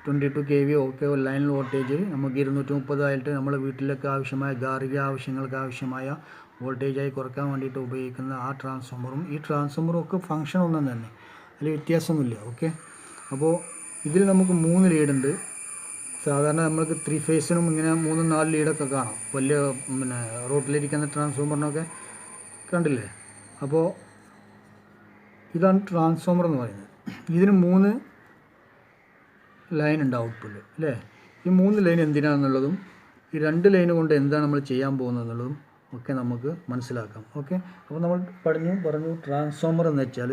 22 kVയോ ഒക്കെ ലൈൻ വോൾട്ടേജ് നമുക്ക് 230 ആയിട്ട് നമ്മുടെ വീട്ടിലൊക്കെ ആവശ്യമായ ഗാർഹിക ആവശ്യങ്ങൾക്ക് ആവശ്യമായ വോൾട്ടേജായി കുറയ്ക്കാൻ വേണ്ടിയിട്ട് ഉപയോഗിക്കുന്ന ആ ട്രാൻസ്ഫോമറും ഈ ട്രാൻസ്ഫോമറും ഒക്കെ ഫങ്ഷൻ ഒന്നും തന്നെ, അതിൽ വ്യത്യാസമൊന്നുമില്ല. ഓക്കെ, അപ്പോൾ ഇതിൽ നമുക്ക് 3 ലീഡുണ്ട്. സാധാരണ നമ്മൾക്ക് 3 ഫേസിനും ഇങ്ങനെ 3-4 ലീഡൊക്കെ കാണാം. വലിയ പിന്നെ റോട്ടിലിരിക്കുന്ന ട്രാൻസ്ഫോമറിനൊക്കെ കണ്ടില്ലേ. അപ്പോൾ ഇതാണ് ട്രാൻസ്ഫോമർ എന്ന് പറയുന്നത്. ഇതിന് 3 ലൈൻ ഉണ്ട് ഔട്ട്പുട്ട് അല്ലേ. ഈ 3 ലൈൻ എന്തിനാണെന്നുള്ളതും ഈ 2 ലൈൻ കൊണ്ട് എന്താണ് നമ്മൾ ചെയ്യാൻ പോകുന്നതെന്നുള്ളതും ഒക്കെ നമുക്ക് മനസ്സിലാക്കാം. ഓക്കെ, അപ്പോൾ നമ്മൾ പറഞ്ഞു ട്രാൻസ്ഫോമർ എന്ന് വെച്ചാൽ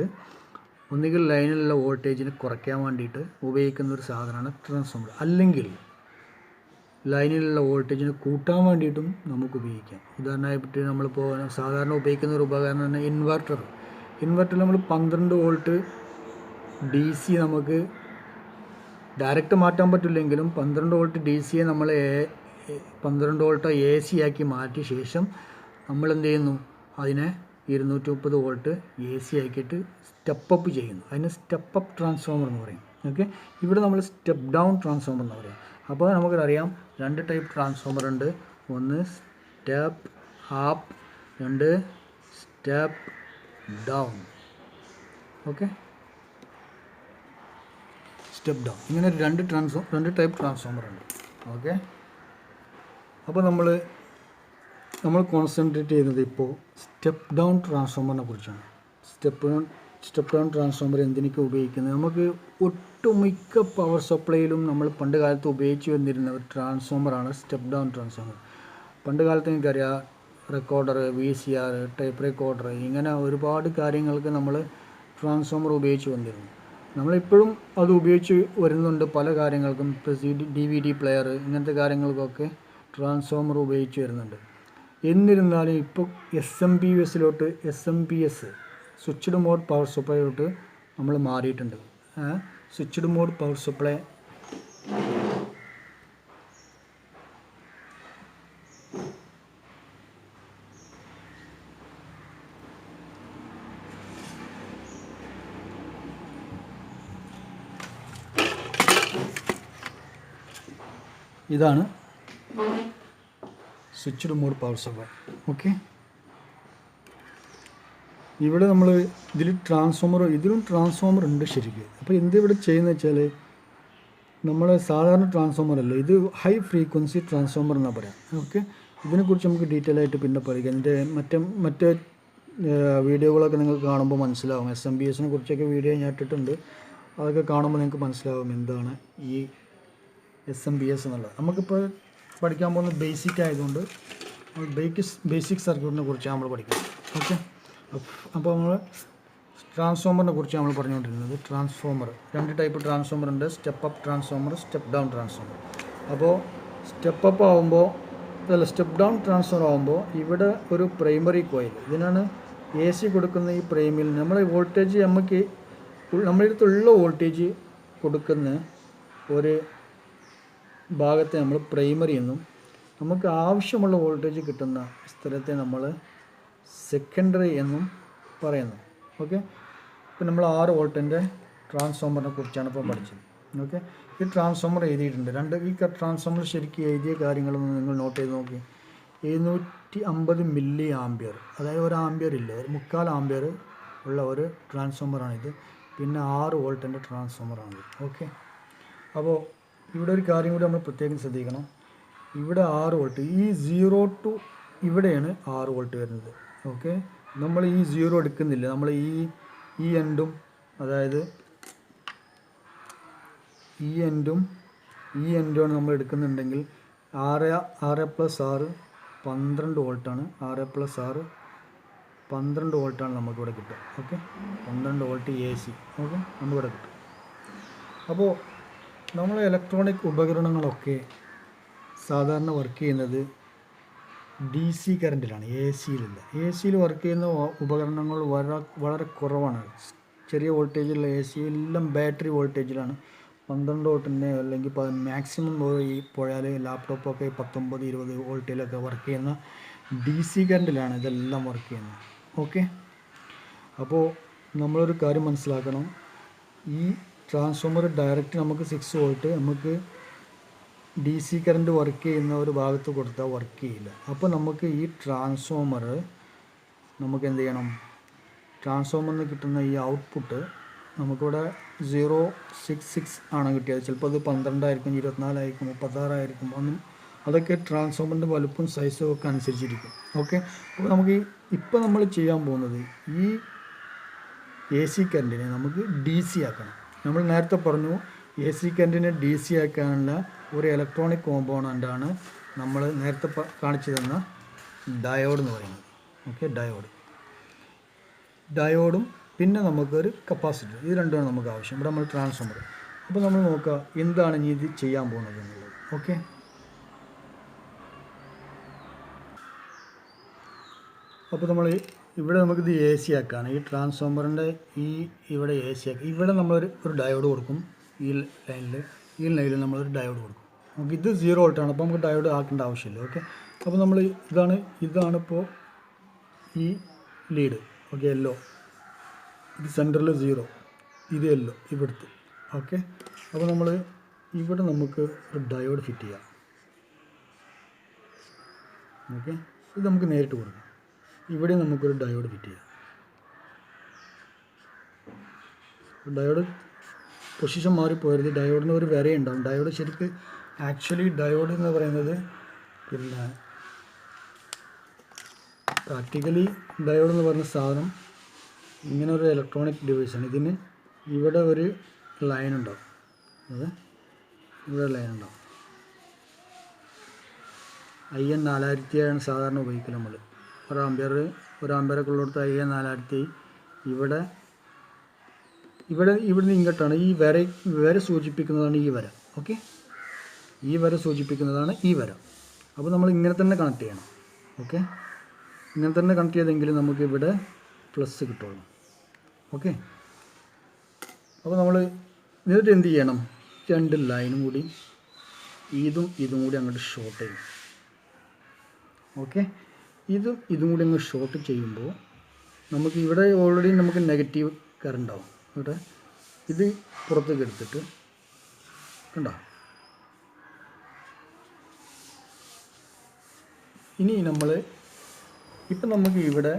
ഒന്നുകിൽ ലൈനിലുള്ള വോൾട്ടേജിനെ കുറയ്ക്കാൻ വേണ്ടിയിട്ട് ഉപയോഗിക്കുന്ന ഒരു സാധനമാണ് ട്രാൻസ്ഫോമർ, അല്ലെങ്കിൽ ലൈനിലുള്ള വോൾട്ടേജിനെ കൂട്ടാൻ വേണ്ടിയിട്ടും നമുക്ക് ഉപയോഗിക്കാം. ഉദാഹരണമായിട്ട് നമ്മളിപ്പോൾ സാധാരണ ഉപയോഗിക്കുന്ന ഒരു ഉപകരണമാണ് ഇൻവെർട്ടർ. ഇൻവെർട്ടറിൽ നമ്മൾ 12 വോൾട്ട് DC നമുക്ക് ഡയറക്റ്റ് മാറ്റാൻ പറ്റില്ലെങ്കിലും 12 വോൾട്ട് DC നമ്മൾ 12 വോൾട്ട് AC ആക്കി മാറ്റിയ ശേഷം നമ്മൾ എന്ത് ചെയ്യുന്നു, അതിനെ 230 വോൾട്ട് AC ആക്കിയിട്ട് സ്റ്റെപ്പ് അപ്പ് ചെയ്യുന്നു. അതിന് സ്റ്റെപ്പ് അപ്പ് ട്രാൻസ്ഫോമർ എന്ന് പറയും. ഓക്കെ, ഇവിടെ നമ്മൾ സ്റ്റെപ്പ് ഡൗൺ ട്രാൻസ്ഫോമർ എന്ന് പറയും. അപ്പോൾ നമുക്കറിയാം 2 ടൈപ്പ് ട്രാൻസ്ഫോമർ ഉണ്ട്. ഒന്ന് step up, 2 step down. Okay, step down, ഇങ്ങനെ 2 ടൈപ്പ് ട്രാൻസ്ഫോമർ ഉണ്ട്. ഓക്കെ, അപ്പോൾ നമ്മൾ കോൺസെൻട്രേറ്റ് ചെയ്യുന്നത് ഇപ്പോൾ സ്റ്റെപ്പ് ഡൗൺ ട്രാൻസ്ഫോമറിനെ കുറിച്ചാണ്. സ്റ്റെപ്പ് ഡൗൺ ട്രാൻസ്ഫോമർ എന്തിനൊക്കെ ഉപയോഗിക്കുന്നത്, നമുക്ക് ഒട്ടുമിക്ക പവർ സപ്ലൈയിലും നമ്മൾ പണ്ട് കാലത്ത് ഉപയോഗിച്ച് വന്നിരുന്ന ഒരു ട്രാൻസ്ഫോമറാണ് സ്റ്റെപ്പ് ഡൗൺ ട്രാൻസ്ഫോമർ. പണ്ട് കാലത്ത് എനിക്കറിയാം റെക്കോർഡർ, VCR, ടൈപ്പ് റെക്കോർഡർ, ഇങ്ങനെ ഒരുപാട് കാര്യങ്ങൾക്ക് നമ്മൾ ട്രാൻസ്ഫോമർ ഉപയോഗിച്ച് വന്നിരുന്നു. നമ്മളിപ്പോഴും അത് ഉപയോഗിച്ച് വരുന്നുണ്ട് പല കാര്യങ്ങൾക്കും. DVD പ്ലെയർ, ഇങ്ങനത്തെ കാര്യങ്ങൾക്കൊക്കെ ട്രാൻസ്ഫോമർ ഉപയോഗിച്ച് വരുന്നുണ്ട്. എന്നിരുന്നാലും ഇപ്പോൾ SMPS സ്വിച്ച്ഡ് മോഡ് പവർ സപ്ലൈയിലോട്ട് നമ്മൾ മാറിയിട്ടുണ്ട്. സ്വിച്ച്ഡ് മോഡ് പവർ സപ്ലൈ ഇതാണ് switched mode power supply. Okay, ഇവിടെ നമ്മൾ ഇതിലും ട്രാൻസ്ഫോമർ ഉണ്ട് ശരിക്കും. അപ്പോൾ ഇവിടെ ചെയ്യുന്നത് വെച്ചാൽ നമ്മൾ സാധാരണ ട്രാൻസ്ഫോമർ അല്ല, ഇത് ഹൈ ഫ്രീക്വൻസി ട്രാൻസ്ഫോമർ എന്നാണ് പറയാം. ഓക്കെ, ഇതിനെക്കുറിച്ച് നമുക്ക് ഡീറ്റെയിൽ ആയിട്ട് പിന്നെ പറയാം. എൻ്റെ മറ്റേ വീഡിയോകളൊക്കെ നിങ്ങൾക്ക് കാണുമ്പോൾ മനസ്സിലാവും. SMPS കുറിച്ചൊക്കെ വീഡിയോ ഞാൻ ഇട്ടിട്ടുണ്ട്. അതൊക്കെ കാണുമ്പോൾ നിങ്ങൾക്ക് മനസ്സിലാവും എന്താണ് ഈ SMPS എന്നുള്ളത്. നമുക്കിപ്പോൾ പഠിക്കാൻ പോകുന്ന ബേസിക് ആയതുകൊണ്ട് ബേസിക് സർക്യൂട്ടിനെ കുറിച്ചാണ് നമ്മൾ പഠിക്കുന്നത്. ഓക്കെ, അപ്പോൾ നമ്മൾ ട്രാൻസ്ഫോമറിനെ കുറിച്ച് നമ്മൾ പറഞ്ഞുകൊണ്ടിരുന്നത്. ട്രാൻസ്ഫോമർ 2 ടൈപ്പ് ട്രാൻസ്ഫോമർ ഉണ്ട്. Step up transformer, step down transformer. അപ്പോൾ സ്റ്റെപ്പ് ഡൗൺ ട്രാൻസ്ഫോമർ ആകുമ്പോൾ ഇവിടെ ഒരു പ്രൈമറി കോയിൽ, ഇതിനാണ് AC കൊടുക്കുന്ന. ഈ പ്രൈമിൽ നമ്മുടെ വോൾട്ടേജ് നമ്മുടെ അടുത്തുള്ള വോൾട്ടേജ് കൊടുക്കുന്ന ഒരു ഭാഗത്തെ നമ്മൾ പ്രൈമറി എന്നും, നമുക്ക് ആവശ്യമുള്ള വോൾട്ടേജ് കിട്ടുന്ന സ്ഥലത്തെ നമ്മൾ സെക്കൻഡറി എന്നും പറയുന്നു. ഓക്കെ, ഇപ്പം നമ്മൾ 6 വോൾട്ടിൻ്റെ ട്രാൻസ്ഫോമറിനെ കുറിച്ചാണ് ഇപ്പോൾ പഠിച്ചത്. ഓക്കെ, ഈ ട്രാൻസ്ഫോമർ എഴുതിയിട്ടുണ്ട്. ഈ ട്രാൻസ്ഫോമർ ശരിക്കും എഴുതിയ കാര്യങ്ങളൊന്നും നിങ്ങൾ നോട്ട് ചെയ്ത് നോക്കി. 750 മില്ലി ആംപിയർ, അതായത് 1 ആംപിയർ ഇല്ല, 1/4 ആംപിയർ ഉള്ള ഒരു ട്രാൻസ്ഫോമറാണിത്. പിന്നെ 6 വോൾട്ടിൻ്റെ ട്രാൻസ്ഫോമറാണിത്. ഓക്കെ, അപ്പോൾ ഇവിടെ ഒരു കാര്യം കൂടി നമ്മൾ പ്രത്യേകം ശ്രദ്ധിക്കണം. ഇവിടെ 6 വോൾട്ട്, ഈ 0 ടു ഇവിടെയാണ് 6 വോൾട്ട് വരുന്നത്. ഓക്കെ, നമ്മൾ ഈ 0 എടുക്കുന്നില്ല, നമ്മൾ ഈ എൻഡും, അതായത് ഈ എൻഡുമാണ് നമ്മൾ എടുക്കുന്നുണ്ടെങ്കിൽ 6+6 12 വോൾട്ടാണ്. 6+6 12 വോൾട്ടാണ് നമുക്കിവിടെ കിട്ടുക. Okay, 12 volt AC. ഓക്കെ, നമുക്കിവിടെ കിട്ടും. അപ്പോൾ നമ്മൾ ഇലക്ട്രോണിക് ഉപകരണങ്ങളൊക്കെ സാധാരണ വർക്ക് ചെയ്യുന്നത് DC കറണ്ടിലാണ്, ACയിലല്ല. ACയിൽ വർക്ക് ചെയ്യുന്ന ഉപകരണങ്ങൾ വളരെ കുറവാണ്. ചെറിയ വോൾട്ടേജുള്ള AC എല്ലാം ബാറ്ററി വോൾട്ടേജിലാണ്. 12 വോൾട്ടിൻ്റെ അല്ലെങ്കിൽ മാക്സിമം പോയാൽ ലാപ്ടോപ്പൊക്കെ 19-20 വോൾട്ടിലൊക്കെ വർക്ക് ചെയ്യുന്ന DC കറണ്ടിലാണ് ഇതെല്ലാം വർക്ക് ചെയ്യുന്നത്. ഓക്കെ, അപ്പോൾ നമ്മളൊരു കാര്യം മനസ്സിലാക്കണം. ഈ ട്രാൻസ്ഫോമർ ഡയറക്റ്റ് നമുക്ക് 6 വോൾട്ട് നമുക്ക് DC കറണ്ട് വർക്ക് ചെയ്യുന്ന ഒരു ഭാഗത്ത് കൊടുത്താൽ വർക്ക് ചെയ്യില്ല. അപ്പോൾ നമുക്ക് ഈ ട്രാൻസ്ഫോമർ നമുക്ക് എന്ത് ചെയ്യണം, ട്രാൻസ്ഫോമറിൽ നിന്ന് കിട്ടുന്ന ഈ ഔട്ട്പുട്ട് നമുക്കിവിടെ 066 ആണ് കിട്ടിയത്. ചിലപ്പോൾ അത് 12 ആയിരിക്കും, 24 ആയിരിക്കും, 36 ആയിരിക്കും. അതൊക്കെ ട്രാൻസ്ഫോമറിൻ്റെ വലുപ്പം സൈസും ഒക്കെ അനുസരിച്ചിരിക്കും. ഓക്കെ, അപ്പോൾ നമുക്ക് ഇപ്പോൾ നമ്മൾ ചെയ്യാൻ പോകുന്നത് ഈ AC കറണ്ടിനെ നമുക്ക് DC ആക്കണം. നമ്മൾ നേരത്തെ പറഞ്ഞു AC കറണ്ടിനെ DC ആക്കാനുള്ള ഒരു ഇലക്ട്രോണിക് കോമ്പോണൻ്റാണ് നമ്മൾ നേരത്തെ കാണിച്ചു തന്ന ഡയോഡ് എന്ന് പറയുന്നത്. ഓക്കെ, ഡയോഡും പിന്നെ നമുക്കൊരു കപ്പാസിറ്റർ, ഇത് രണ്ടുമാണ് നമുക്ക് ആവശ്യം. ഇവിടെ നമ്മൾ ട്രാൻസ്ഫോമർ. അപ്പോൾ നമ്മൾ നോക്കുക എന്താണ് ഇനി ഇത് ചെയ്യാൻ പോകുന്നത് എന്നുള്ളത്. ഓക്കെ, അപ്പോൾ നമ്മൾ ഇവിടെ നമുക്കിത് AC ആക്കാണ്. ഈ ട്രാൻസ്ഫോമറിൻ്റെ ഇവിടെ AC ആക്കി ഇവിടെ നമ്മളൊരു ഡയോഡ് കൊടുക്കും. ഈ ലൈനിൽ നമ്മളൊരു ഡയോഡ് കൊടുക്കും. നമുക്ക് ഇത് 0 വോൾട്ടാണ്, അപ്പോൾ നമുക്ക് ഡയോഡ് ആക്കേണ്ട ആവശ്യമില്ല. ഓക്കെ, അപ്പോൾ നമ്മൾ ഇതാണിപ്പോൾ ഈ ലീഡ്. ഓക്കെ, യെല്ലോ, ഇത് സെൻറ്ററിൽ 0, ഇത് യെല്ലോ ഇവിടുത്തെ. ഓക്കെ, അപ്പോൾ നമ്മൾ ഇവിടെ നമുക്ക് ഒരു ഡയോഡ് ഫിറ്റ് ചെയ്യാം. ഓക്കെ, ഇത് നമുക്ക് നേരിട്ട് കൊടുക്കാം. ഇവിടെ നമുക്കൊരു ഡയോഡ് ഫിറ്റ് ചെയ്യാം. ഡയോഡ് പൊസിഷൻ മാറിപ്പോയത്, ഡയോഡിന് ഒരു വരയുണ്ടാവും. ഡയോഡ് ശരിക്ക് ആക്ച്വലി ഡയോഡ് എന്ന് പറയുന്നത് പിന്നെ പ്രാക്ടിക്കലി ഡയോഡ് എന്ന് പറയുന്ന സാധനം ഇങ്ങനെ ഒരു ഇലക്ട്രോണിക് ഡിവൈസാണ്. ഇതിന് ഇവിടെ ഒരു ലൈൻ ഉണ്ടാവും. ഇവിടെ ലൈൻ ഉണ്ടാവും. IN 4000 സാധാരണ ഉപയോഗിക്കൽ നമ്മൾ. ഒരു ആംബിയറൊക്കെ ഉള്ളിടത്ത് IN 4000. ഇവിടുന്ന് ഇങ്ങോട്ടാണ് ഈ വര സൂചിപ്പിക്കുന്നതാണ് ഈ വര. ഓക്കെ, ഈ വര സൂചിപ്പിക്കുന്നതാണ് ഈ വര. അപ്പോൾ നമ്മൾ ഇങ്ങനെ തന്നെ കണക്ട് ചെയ്യണം. ഓക്കെ, ഇങ്ങനെ തന്നെ കണക്ട് ചെയ്തെങ്കിൽ നമുക്ക് ഇവിടെ പ്ലസ് കിട്ടുള്ളൂ. ഓക്കെ, അപ്പോൾ നമ്മൾ എന്നിട്ട് എന്ത് ചെയ്യണം, 2 ലൈനും കൂടി ഇതും കൂടി അങ്ങോട്ട് ഷോർട്ട് ചെയ്യും. ഓക്കെ, ഇതും കൂടി അങ്ങ് ഷോർട്ട് ചെയ്യുമ്പോൾ നമുക്ക് ഇവിടെ ഓൾറെഡി നമുക്ക് നെഗറ്റീവ് കറണ്ട് ആവും. ഇവിടെ ഇത് പുറത്തേക്ക് എടുത്തിട്ട് കണ്ടോ. ഇനി ഇപ്പം നമുക്ക് ഇവിടെ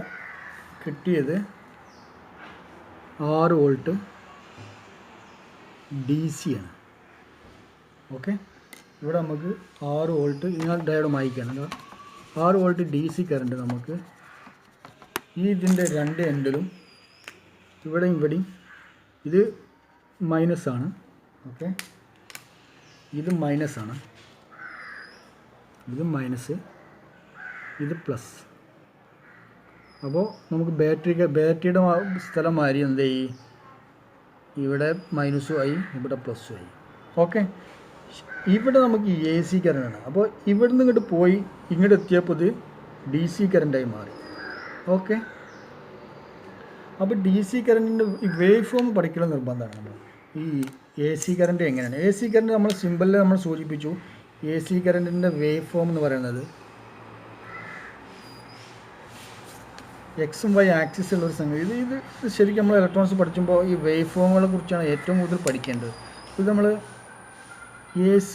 കിട്ടിയത് 6 വോൾട്ട് DC ആണ്. ഓക്കെ, ഇവിടെ നമുക്ക് 6 വോൾട്ട്, ഞാൻ ഡയോഡ് മായ്ക്കാണ്. 6 വോൾട്ട് DC കറണ്ട് നമുക്ക് ഇതിൻ്റെ 2 എൻഡിലും ഇവിടെയും ഇത് മൈനസാണ്. ഓക്കെ, ഇത് മൈനസാണ്, ഇത് മൈനസ്, ഇത് പ്ലസ്. അപ്പോൾ നമുക്ക് ബാറ്ററിയുടെ സ്ഥലം മാറി എന്ത് ചെയ്യും, ഇവിടെ മൈനസും ആയി, ഇവിടെ പ്ലസ്സും ആയി. ഓക്കെ, ഇവിടെ നമുക്ക് AC കറണ്ടാണ്. അപ്പോൾ ഇവിടെ നിന്ന് ഇങ്ങോട്ട് പോയി ഇങ്ങോട്ട് എത്തിയപ്പോൾ ഇത് DC കറണ്ടായി മാറി. ഓക്കെ, അപ്പോൾ DC കറണ്ടിൻ്റെ ഈ വേവ് ഫോം പഠിക്കൽ നിർബന്ധമാണ്. നമ്മൾ ഈ AC കറണ്ട് എങ്ങനെയാണ്, AC കറണ്ട് നമ്മൾ സിമ്പിളിൽ നമ്മൾ സൂചിപ്പിച്ചു. AC കറണ്ടിൻ്റെ വേവ് ഫോം എന്ന് പറയുന്നത് X-ഉം Y ആക്സിസ് ഉള്ളൊരു സംഗതി. ഇത് ശരിക്കും നമ്മൾ ഇലക്ട്രോണിക്സ് പഠിക്കുമ്പോൾ ഈ വേവ് ഫോമുകളെ കുറിച്ചാണ് ഏറ്റവും കൂടുതൽ പഠിക്കേണ്ടത്. ഇത് നമ്മൾ AC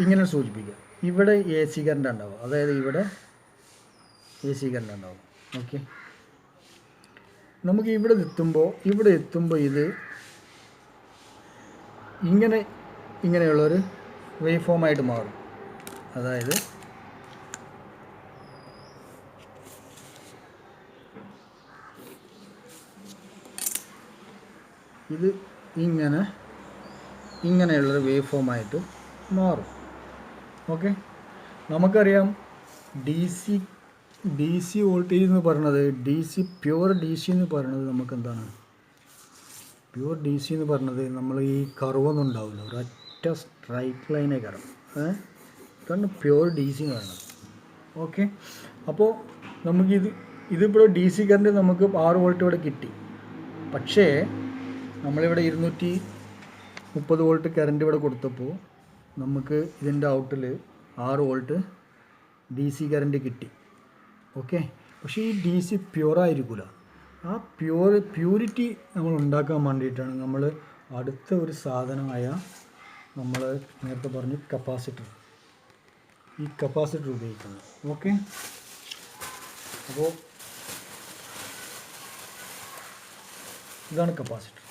ഇങ്ങനെ സൂചിപ്പിക്കുക. ഇവിടെ AC കറണ്ട് ഉണ്ടാവും, അതായത് ഇവിടെ AC കറണ്ട് ഉണ്ടാവും. ഓക്കെ, നമുക്ക് ഇവിടെ എത്തുമ്പോൾ ഇത് ഇങ്ങനെയുള്ളൊരു വേവ് ഫോമായിട്ട് മാറും. അതായത് ഇത് ഇങ്ങനെയുള്ളൊരു വേവ് ഫോമായിട്ട് മാറും. ഓക്കെ, നമുക്കറിയാം DC വോൾട്ടേജ് എന്ന് പറയുന്നത്, പ്യുവർ DC എന്ന് പറയുന്നത് നമുക്കെന്താണ്, പ്യുവർ DC എന്ന് പറയുന്നത് നമ്മൾ ഈ കർവൊന്നും ഉണ്ടാവില്ല, ഒരൊറ്റ സ്ട്രൈറ്റ് ലൈനേ കറം. ഇതാണ് പ്യുവർ DC എന്ന് പറയുന്നത്. ഓക്കെ, അപ്പോൾ ഇതിപ്പോൾ DC കറണ്ട് നമുക്ക് 6 വോൾട്ട് ഇവിടെ കിട്ടി. പക്ഷേ നമ്മളിവിടെ 230 വോൾട്ട് കറണ്ട് ഇവിടെ കൊടുത്തപ്പോൾ നമുക്ക് ഇതിൻ്റെ ഔട്ടിൽ 6 വോൾട്ട് DC കറണ്ട് കിട്ടി. ഓക്കെ, പക്ഷേ ഈ DC പ്യുവറായിരിക്കില്ല. ആ പ്യൂരിറ്റി നമ്മൾ ഉണ്ടാക്കാൻ വേണ്ടിയിട്ടാണ് നമ്മൾ അടുത്ത ഒരു സാധനമായ നമ്മൾ നേരത്തെ പറഞ്ഞ ഈ കപ്പാസിറ്റർ ഉപയോഗിക്കുന്നത്. ഓക്കെ, അപ്പോൾ ഇതാണ് കപ്പാസിറ്റർ.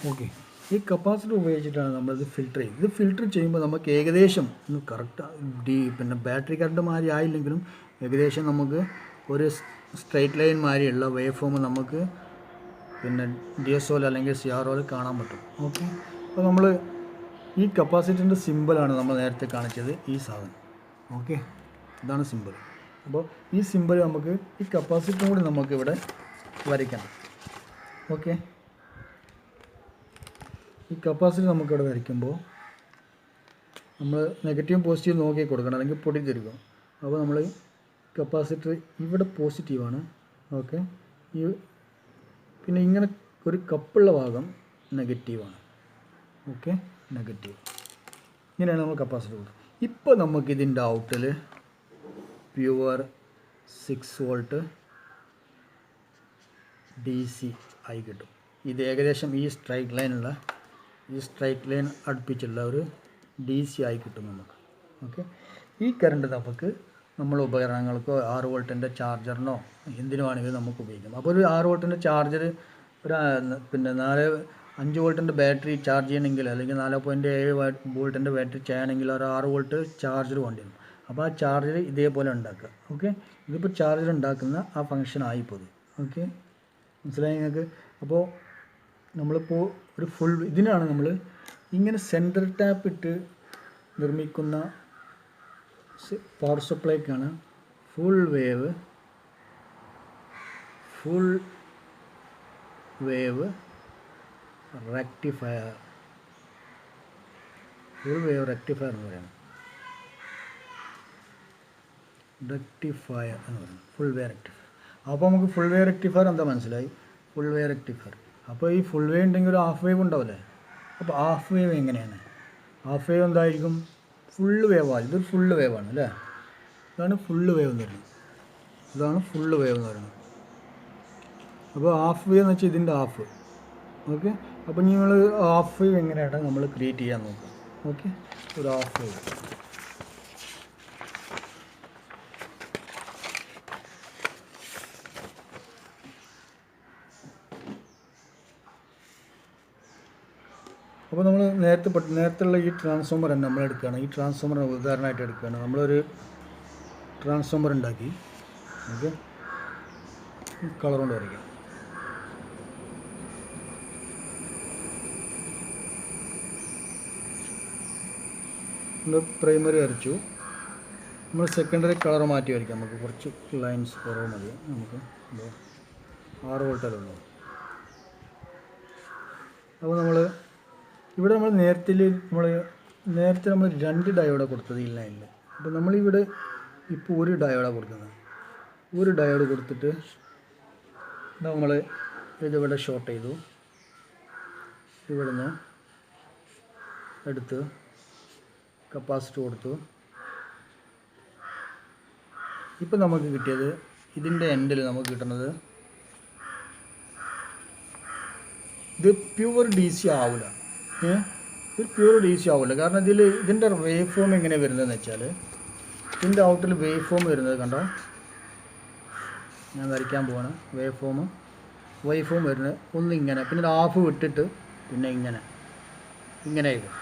ഓക്കെ, ഈ കപ്പാസിറ്റർ ഉപയോഗിച്ചിട്ടാണ് നമ്മളിത് ഫിൽട്ടർ ചെയ്യുന്നത്. ഇത് ഫിൽട്ടർ ചെയ്യുമ്പോൾ നമുക്ക് ഏകദേശം കറക്റ്റ് പിന്നെ ബാറ്ററി കറണ്ട് മാതിരി ആയില്ലെങ്കിലും ഏകദേശം നമുക്ക് ഒരു സ്ട്രൈറ്റ് ലൈൻ മാതിരിയുള്ള വേവ് ഫോം നമുക്ക് പിന്നെ DSOL അല്ലെങ്കിൽ CROയിൽ കാണാൻ പറ്റും. ഓക്കെ, അപ്പോൾ നമ്മൾ ഈ കപ്പാസിറ്ററിൻ്റെ സിമ്പിളാണ് നമ്മൾ നേരത്തെ കാണിച്ചത്, ഈ സാധനം. ഓക്കെ, ഇതാണ് സിമ്പിൾ. അപ്പോൾ ഈ സിമ്പിൾ നമുക്ക് ഈ കപ്പാസിറ്ററും കൂടി നമുക്ക് ഇവിടെ വരയ്ക്കണം. ഓക്കെ, ഈ കപ്പാസിറ്റർ നമുക്കിവിടെ വരയ്ക്കുമ്പോൾ നമ്മൾ നെഗറ്റീവും പോസിറ്റീവും നോക്കി കൊടുക്കണം, അല്ലെങ്കിൽ പൊടി തരുക. അപ്പോൾ നമ്മൾ കപ്പാസിറ്റർ ഇവിടെ പോസിറ്റീവാണ്. ഓക്കെ, ഈ പിന്നെ ഇങ്ങനെ ഒരു കപ്പുള്ള ഭാഗം നെഗറ്റീവാണ്. Okay, negative. ഇങ്ങനെയാണ് നമ്മൾ കപ്പാസിറ്റർ കൊടുക്കുന്നത്. ഇപ്പോൾ നമുക്കിതിൻ്റെ ഔട്ടിൽ പ്യുവർ 6 വോൾട്ട് DC ആയി കിട്ടും. ഇത് ഏകദേശം ഈ സ്ട്രൈറ്റ് ലൈൻ അടുപ്പിച്ചുള്ള ഒരു DC ആയി കിട്ടും നമുക്ക്. ഓക്കെ, ഈ കറണ്ട് നമുക്ക് നമ്മൾ ഉപകരണങ്ങൾക്കോ 6 വോൾട്ടിൻ്റെ ചാർജറിനോ എന്തിനു വേണമെങ്കിലും നമുക്ക് ഉപയോഗിക്കാം. അപ്പോൾ ഒരു 6 വോൾട്ടിൻ്റെ ചാർജർ ഒരു പിന്നെ 5 വോൾട്ടിൻ്റെ ബാറ്ററി ചാർജ് ചെയ്യണമെങ്കിൽ, അല്ലെങ്കിൽ 4.7 വോൾട്ടിൻ്റെ ബാറ്ററി ചെയ്യണമെങ്കിൽ ഒരു 6 വോൾട്ട് ചാർജർ വേണ്ടി വരും. അപ്പോൾ ആ ചാർജർ ഇതേപോലെ ഉണ്ടാക്കുക. ഓക്കെ, ഇതിപ്പോൾ ചാർജർ ഉണ്ടാക്കുന്ന ആ ഫങ്ഷൻ ആയിപ്പോയി. ഓക്കെ, മനസ്സിലായി നിങ്ങൾക്ക്? അപ്പോൾ നമ്മളിപ്പോൾ ഒരു ഫുൾ ഇതിനാണ് നമ്മൾ ഇങ്ങനെ സെൻറ്റർ ടാപ്പ് ഇട്ട് നിർമ്മിക്കുന്ന പവർ സപ്ലൈക്കാണ് ഫുൾ വേവ് റെക്ടിഫയർ എന്ന് പറയുന്നത്. ഫുൾ വേ റെക്ടിഫയർ. അപ്പോൾ നമുക്ക് ഫുൾ വേ റെക്ടിഫയർ എന്താ മനസ്സിലായി? ഫുൾ വേ റെക്ടിഫയർ. അപ്പോൾ ഈ ഫുൾ വേ ഉണ്ടെങ്കിൽ ഒരു ഹാഫ് വേവ് ഉണ്ടാവില്ലേ? അപ്പോൾ ഹാഫ് വേവ് എങ്ങനെയാണ്? ഹാഫ് വേവ് എന്തായിരിക്കും? ഫുള്ള് വേവാണ്. ഇതൊരു ഫുള്ള് വേവാണ് അല്ലേ? ഇതാണ് ഫുള്ള് വേവ് എന്ന് പറയുന്നത്. അപ്പോൾ ഹാഫ് വേവ് എന്ന് വെച്ചാൽ ഇതിൻ്റെ ഹാഫ്. ഓക്കെ, അപ്പോൾ നിങ്ങൾ ഹാഫ് വേവ് എങ്ങനെയാണ് നമ്മൾ ക്രിയേറ്റ് ചെയ്യാൻ നോക്കുക. ഓക്കെ, ഒരു ഹാഫ് വേവ്. അപ്പോൾ നമ്മൾ നേരത്തെയുള്ള ഈ ട്രാൻസ്ഫോമർ തന്നെ നമ്മൾ എടുക്കുകയാണ്. ഈ ട്രാൻസ്ഫോമർ ഉദാഹരണമായിട്ട് എടുക്കുകയാണ്. നമ്മളൊരു ട്രാൻസ്ഫോമർ ഉണ്ടാക്കി. ഓക്കെ, കളർ കൊണ്ട് വരയ്ക്കാം. നമ്മൾ പ്രൈമറി വരച്ചു. നമ്മൾ സെക്കൻഡറി കളർ മാറ്റി വരയ്ക്കാം. നമുക്ക് കുറച്ച് ലൈൻസ് കുറവ് മതി. നമുക്ക് 6 വോൾട്ടിലുള്ളൂ. അപ്പോൾ ഇവിടെ നേരത്തെ നമ്മൾ 2 ഡയോഡാണ് കൊടുത്തത് ഈ ലൈനിൽ. അപ്പോൾ നമ്മളിവിടെ ഇപ്പോൾ ഒരു ഡയോഡാണ് കൊടുക്കുന്നത്. ഒരു ഡയോഡ് കൊടുത്തിട്ട് നമ്മൾ ഇതിവിടെ ഷോർട്ട് ചെയ്തു. ഇവിടുന്ന് എടുത്ത് കപ്പാസിറ്റർ കൊടുത്തു. ഇപ്പം നമുക്ക് കിട്ടിയത് ഇതിൻ്റെ എൻഡിൽ നമുക്ക് കിട്ടുന്നത് ഇത് പ്യുവർ DC ആവില്ല. ഇത് പ്യുവർ DC ആവില്ല. കാരണം ഇതിൻ്റെ വേവ് ഫോം എങ്ങനെ വരുന്നതെന്ന് വെച്ചാൽ, ഇതിൻ്റെ ഔട്ടിൽ വേവ് ഫോം വരുന്നത് കണ്ടോ? ഞാൻ വരയ്ക്കാൻ പോവാണ്. വേവ് ഫോം വരുന്നത് ഒന്നിങ്ങനെ, പിന്നെ ഒരു ഹാഫ് വിട്ടിട്ട് പിന്നെ ഇങ്ങനെ ആയിരുന്നു.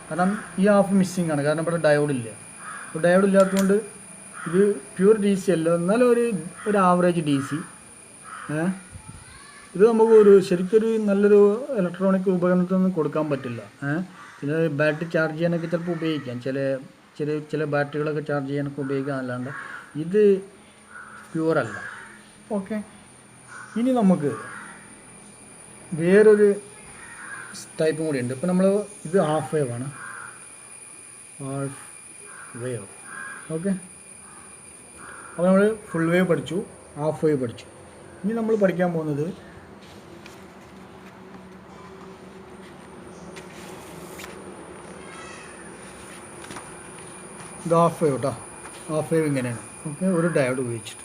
കാരണം ഈ ഹാഫ് മിസ്സിങ് ആണ്. കാരണം ഇവിടെ ഡയോഡില്ല. അപ്പോൾ ഡയോഡ് ഇല്ലാത്തതുകൊണ്ട് ഇത് പ്യുവർ DC അല്ല, എന്നാലും ഒരു ആവറേജ് DC. ഇത് നമുക്ക് ശരിക്കൊരു നല്ലൊരു ഇലക്ട്രോണിക് ഉപകരണത്തിനൊന്നും കൊടുക്കാൻ പറ്റില്ല. പിന്നെ ബാറ്ററി ചാർജ് ചെയ്യാനൊക്കെ ചിലപ്പോൾ ഉപയോഗിക്കാം. ചില ബാറ്ററികളൊക്കെ ചാർജ് ചെയ്യാനൊക്കെ ഉപയോഗിക്കാം. അല്ലാണ്ട് ഇത് പ്യുവറല്ല. ഓക്കെ, ഇനി നമുക്ക് വേറൊരു ടൈപ്പും കൂടി ഉണ്ട്. ഇപ്പോൾ നമ്മൾ ഇത് ഹാഫ് വേവ്. ഓക്കെ, അപ്പോൾ നമ്മൾ ഫുൾ വേവ് പഠിച്ചു, ഹാഫ് വേവ് പഠിച്ചു. ഇനി നമ്മൾ പഠിക്കാൻ പോകുന്നത് ഇത് ഹാഫ് വേവ് കേട്ടോ. ഹാഫ് വേവ് ഇങ്ങനെയാണ്. ഓക്കെ, ഒരു ഡയോഡ് ഉപയോഗിച്ചിട്ട്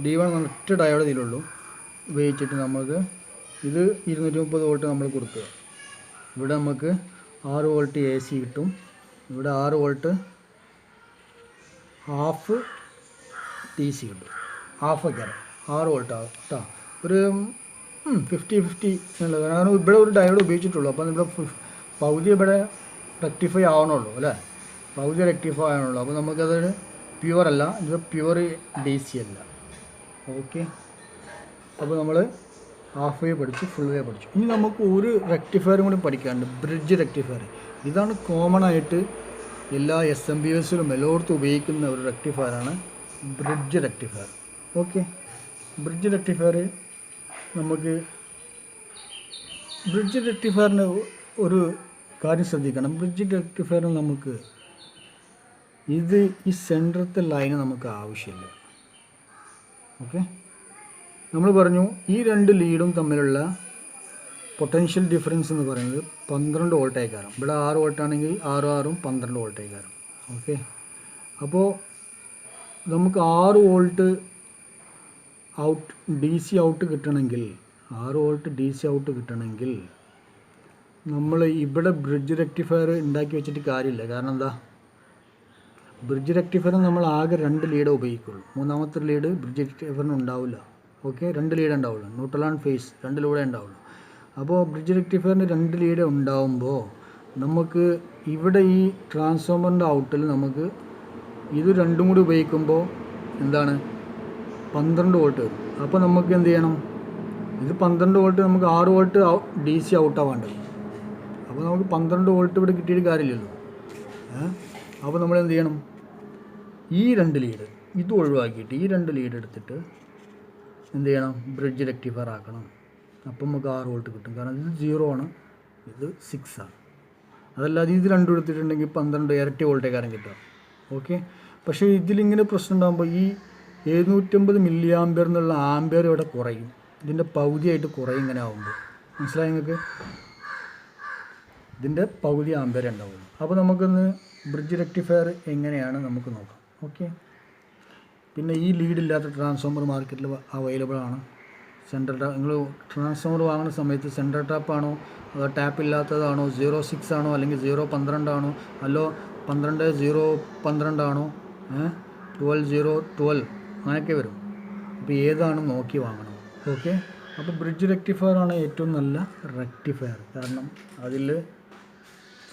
D1 ഒറ്റ ഡയോഡ് ഇതിലുള്ളൂ. ഉപയോഗിച്ചിട്ട് നമുക്ക് ഇത് 230 വോൾട്ട് നമ്മൾ കൊടുക്കുക. ഇവിടെ നമുക്ക് 6 വോൾട്ട് AC കിട്ടും. ഇവിടെ 6 വോൾട്ട് ഹാഫ് DC കിട്ടും. ഹാഫ് വയ്ക്കാം, 6 വോൾട്ട് ആവും കേട്ടോ. ഒരു 50-50 എന്നുള്ളത്. കാരണം ഇവിടെ ഒരു ഡയോഡ് ഉപയോഗിച്ചിട്ടുള്ളൂ. അപ്പം ഇവിടെ പകുതി ഇവിടെ റെക്ടിഫൈ ആവണുള്ളൂ അല്ലേ, പകുതി റെക്ടിഫൈ ആവണുള്ളൂ. അപ്പോൾ നമുക്കത് പ്യുവർ അല്ല, ഇത് പ്യുവർ DC അല്ല. ഓക്കെ, അപ്പോൾ നമ്മൾ ഹാഫ് വേ പഠിച്ചു, ഫുൾ വേ പഠിച്ചു. ഇനി നമുക്ക് ഒരു റെക്ടിഫയറും കൂടി പഠിക്കാനുണ്ട്, ബ്രിഡ്ജ് റെക്ടിഫയർ. ഇതാണ് കോമൺ ആയിട്ട് എല്ലാ SMPSലും എല്ലായിടത്തും ഉപയോഗിക്കുന്ന ഒരു റെക്ടിഫയറാണ് bridge rectifier. Okay, bridge rectifier നമുക്ക് ബ്രിഡ്ജ് റെക്ടിഫയറിന് ഒരു കാര്യം ശ്രദ്ധിക്കണം. ബ്രിഡ്ജ് റെക്ടിഫയറിന് നമുക്ക് ഈ സെൻറ്ററത്തെ ലൈന് നമുക്ക് ആവശ്യമില്ല. ഓക്കെ, നമ്മൾ പറഞ്ഞു ഈ രണ്ട് ലീഡും തമ്മിലുള്ള പൊട്ടൻഷ്യൽ ഡിഫറൻസ് എന്ന് പറയുന്നത് 12 വോൾട്ടേക്കാരം. ഇവിടെ 6 വോൾട്ടാണെങ്കിൽ 6 12 വോൾട്ടേക്കാരം. ഓക്കെ, അപ്പോൾ നമുക്ക് 6 വോൾട്ട് ഔട്ട് DC ഔട്ട് കിട്ടണമെങ്കിൽ 6 വോൾട്ട് DC ഔട്ട് കിട്ടണമെങ്കിൽ നമ്മൾ ഇവിടെ ബ്രിഡ്ജ് റെക്ടിഫയർ ഉണ്ടാക്കി വെച്ചിട്ട് കാര്യമില്ല. കാരണം എന്താ, ബ്രിഡ്ജ് റെക്ടിഫയർ നമ്മൾ ആകെ 2 ലീഡേ ഉപയോഗിക്കുള്ളൂ. മൂന്നാമത്തെ ലീഡ് ബ്രിഡ്ജ് റെക്ടിഫയറിന് ഉണ്ടാവില്ല. ഓക്കെ, 2 ലീഡ് ഉണ്ടാവുള്ളൂ, ന്യൂട്രൽ ആൻഡ് ഫേസ് 2 ലൂടെ ഉണ്ടാവുള്ളൂ. അപ്പോൾ ബ്രിഡ്ജ് റെക്ടിഫയറിന് 2 ലീഡ് ഉണ്ടാവുമ്പോൾ നമുക്ക് ഇവിടെ ഈ ട്രാൻസ്ഫോമറിൻ്റെ ഔട്ടിൽ നമുക്ക് ഇത് രണ്ടും കൂടി ഉപയോഗിക്കുമ്പോൾ എന്താണ് 12 വോൾട്ട് വരും. അപ്പോൾ നമുക്ക് എന്ത് ചെയ്യണം, ഇത് 12 വോൾട്ട് നമുക്ക് 6 വോൾട്ട് DC ഔട്ടാണ് വേണ്ടത്. അപ്പോൾ നമുക്ക് 12 വോൾട്ട് ഇവിടെ കിട്ടിയിട്ട് കാര്യമില്ലല്ലോ. അപ്പോൾ നമ്മൾ എന്ത് ചെയ്യണം, ഈ 2 ലീഡ് ഇത് ഒഴിവാക്കിയിട്ട് ഈ 2 ലീഡ് എടുത്തിട്ട് എന്ത് ചെയ്യണം, ബ്രിഡ്ജ് റെക്ടിഫയർ ആക്കണം. അപ്പം നമുക്ക് 6 വോൾട്ട് കിട്ടും. കാരണം ഇത് 0 ആണ്, ഇത് 6 ആണ്. അതല്ലാതെ ഇത് രണ്ടും എടുത്തിട്ടുണ്ടെങ്കിൽ 12 ഇരട്ടി വോൾട്ടേക്കാരം കിട്ടുക. ഓക്കെ, പക്ഷേ ഇതിലിങ്ങനെ പ്രശ്നം ഉണ്ടാകുമ്പോൾ ഈ 750 മില്ലി ആംബിയർ എന്നുള്ള ആംബിയർ ഇവിടെ കുറയും, ഇതിൻ്റെ പകുതിയായിട്ട് കുറയും. ഇങ്ങനെ ആകുമ്പോൾ മനസ്സിലായി നിങ്ങൾക്ക്, ഇതിൻ്റെ പകുതി ആംബിയർ ഉണ്ടാവുള്ളൂ. അപ്പോൾ നമുക്കൊന്ന് ബ്രിഡ്ജ് റെക്ടിഫയർ എങ്ങനെയാണ് നമുക്ക് നോക്കാം. ഓക്കെ, പിന്നെ ഈ ലീഡില്ലാത്ത ട്രാൻസ്ഫോമർ മാർക്കറ്റിൽ അവൈലബിൾ ആണ്. സെൻട്രൽ ടാപ്പ് നിങ്ങൾ ട്രാൻസ്ഫോമർ വാങ്ങുന്ന സമയത്ത് സെൻട്രൽ ടാപ്പാണോ അതോ ടാപ്പ് ഇല്ലാത്തതാണോ, 06 ആണോ അല്ലെങ്കിൽ 012 ആണോ, അല്ലോ 12-0-12 ആണോ, 12-0-12 അങ്ങനെയൊക്കെ വരും. അപ്പോൾ ഏതാണ് നോക്കി വാങ്ങണം. ഓക്കെ, അപ്പോൾ ബ്രിഡ്ജ് റെക്ടിഫയർ ആണ് ഏറ്റവും നല്ല റെക്ടിഫയർ. കാരണം അതിൽ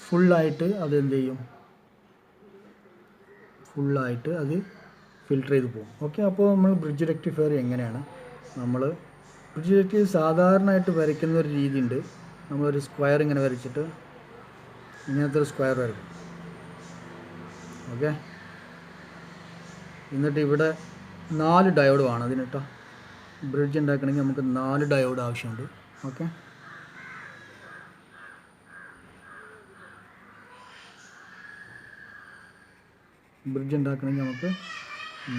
ഫുള്ളായിട്ട് അത് എന്ത് ചെയ്യും, ഫുള്ളായിട്ട് അത് ഫിൽട്ടർ ചെയ്ത് പോകും. ഓക്കെ, അപ്പോൾ നമ്മൾ ബ്രിഡ്ജ് റെക്ടിഫയർ എങ്ങനെയാണ് നമ്മൾ ബ്രിഡ്ജ് റെക്ടിഫയർ സാധാരണയായിട്ട് വരയ്ക്കുന്ന ഒരു രീതിയുണ്ട്. നമ്മളൊരു സ്ക്വയർ ഇങ്ങനെ വരച്ചിട്ട് ഇങ്ങനത്തെ ഒരു സ്ക്വയർ വരയ്ക്കും. ഓക്കെ, എന്നിട്ട് ഇവിടെ 4 ഡയോഡ് വേണം അതിന് കേട്ടോ. ബ്രിഡ്ജ് ഉണ്ടാക്കണമെങ്കിൽ നമുക്ക് 4 ഡയോഡ് ആവശ്യമുണ്ട്. ഓക്കെ, ബ്രിഡ്ജ് ഉണ്ടാക്കണമെങ്കിൽ നമുക്ക്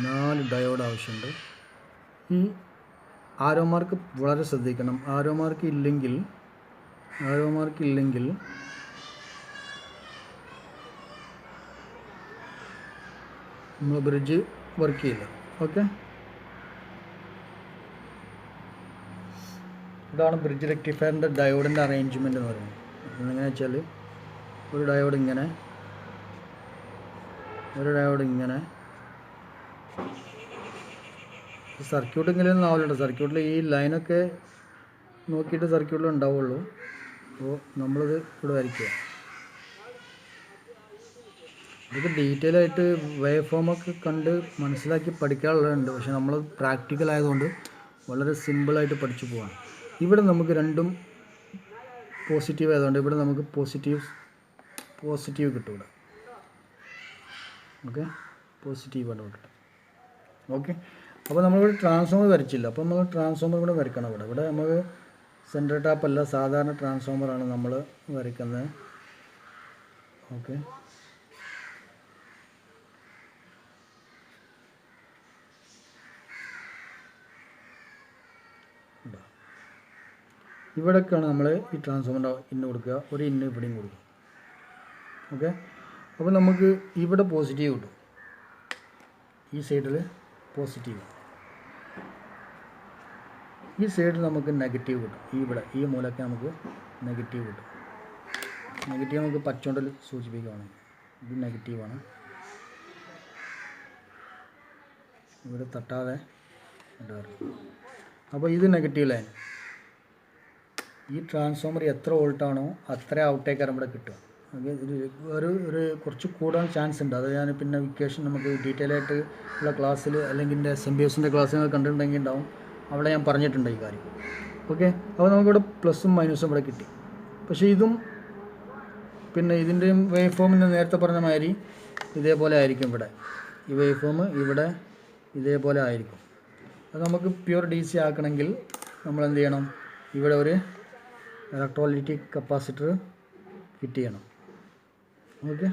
4 ഡയോഡ് ആവശ്യമുണ്ട്. ഈ ആരോ മാർക്ക് വളരെ ശ്രദ്ധിക്കണം. ആരോ മാർക്ക് ഇല്ലെങ്കിൽ നമ്മൾ ബ്രിഡ്ജ് വർക്ക് ചെയ്യില്ല. ഓക്കെ, ഇതാണ് ബ്രിഡ്ജ് റെക്ടിഫയറിൻ്റെ ഡയോഡിൻ്റെ അറേഞ്ച്മെൻ്റ് എന്ന് പറയുന്നത്. എങ്ങനെ വെച്ചാൽ ഒരു ഡയോഡ് ഇങ്ങനെ, സർക്യൂട്ട് ഇങ്ങനെയൊന്നും ആവില്ല. സർക്യൂട്ടിൽ ഈ ലൈനൊക്കെ നോക്കിയിട്ട് സർക്യൂട്ടിൽ ഉണ്ടാവുള്ളൂ. അപ്പോൾ നമ്മളിത് ഇവിടെ വരയ്ക്കുക. ഇതൊക്കെ ഡീറ്റെയിൽ ആയിട്ട് വേവ് ഫോമൊക്കെ കണ്ട് മനസ്സിലാക്കി പഠിക്കാനുള്ളതുണ്ട്. പക്ഷെ നമ്മൾ പ്രാക്ടിക്കൽ ആയതുകൊണ്ട് വളരെ സിമ്പിളായിട്ട് പഠിച്ചു പോകാം. ഇവിടെ നമുക്ക് രണ്ടും പോസിറ്റീവ് ആയതുകൊണ്ട് ഇവിടെ നമുക്ക് പോസിറ്റീവ് കിട്ടും ഇവിടെ. ഓക്കെ, പോസിറ്റീവാണ് ഇവിടെ. ഓക്കെ, അപ്പോൾ നമ്മളിവിടെ ട്രാൻസ്ഫോമർ വരച്ചില്ല. അപ്പോൾ നമ്മൾ ട്രാൻസ്ഫോമർ ഇവിടെ വരയ്ക്കണം. ഇവിടെ നമുക്ക് സെൻട്രൽ ടാപ്പ് അല്ല, സാധാരണ ട്രാൻസ്ഫോമറാണ് നമ്മൾ വരയ്ക്കുന്നത്. ഓക്കെ, ഇവിടെയൊക്കെയാണ് നമ്മൾ ഈ ട്രാൻസ്ഫോമറിൻ്റെ ഇന്ന് കൊടുക്കുക, ഒരു ഇന്ന് ഇവിടെയും കൊടുക്കുക. ഓക്കെ, അപ്പോൾ നമുക്ക് ഇവിടെ പോസിറ്റീവ് കിട്ടും, ഈ സൈഡിൽ പോസിറ്റീവ്, ഈ സൈഡിൽ നമുക്ക് നെഗറ്റീവ് കിട്ടും. ഈ മൂലയ്ക്ക് നമുക്ക് നെഗറ്റീവ് കിട്ടും. നെഗറ്റീവ് നമുക്ക് പച്ചോണ്ടിൽ സൂചിപ്പിക്കുകയാണ്. ഇത് നെഗറ്റീവാണ്, ഇവിടെ തട്ടാതെ ഉണ്ടായിരുന്നു. അപ്പോൾ ഇത് നെഗറ്റീവ് ലൈൻ, ഈ ട്രാൻസ്ഫോമർ എത്ര വോൾട്ടാണോ അത്ര ഔട്ടേക്ക് ഇവിടെ കിട്ടും. ഒരു കുറച്ച് കൂടാൻ ചാൻസ് ഉണ്ട്. അത് ഞാൻ പിന്നെ ഇക്വേഷൻ നമുക്ക് ഡീറ്റെയിൽ ആയിട്ട് ഉള്ള ക്ലാസ്സിൽ അല്ലെങ്കിൽ എൻ്റെ SMBSൻ്റെ ക്ലാസ്സിൽ നിങ്ങൾ കണ്ടിട്ടുണ്ടെങ്കിൽ ഉണ്ടാവും, അവിടെ ഞാൻ പറഞ്ഞിട്ടുണ്ട് ഈ കാര്യം. ഓക്കെ, അപ്പോൾ നമുക്കിവിടെ പ്ലസും മൈനസും ഇവിടെ കിട്ടി. പക്ഷേ ഇതും പിന്നെ ഇതിൻ്റെയും വേവ് ഫോമിന് നേരത്തെ പറഞ്ഞ മാതിരി ഇതേപോലെ ആയിരിക്കും. ഇവിടെ ഈ വേവ് ഫോം ഇവിടെ ഇതേപോലെ ആയിരിക്കും. അത് നമുക്ക് പ്യുവർ DC ആക്കണമെങ്കിൽ നമ്മൾ എന്ത് ചെയ്യണം, ഇവിടെ ഒരു ഇലക്ട്രോലൈറ്റിക് കപ്പാസിറ്റർ ഫിറ്റ് ചെയ്യണം. ഓക്കെ,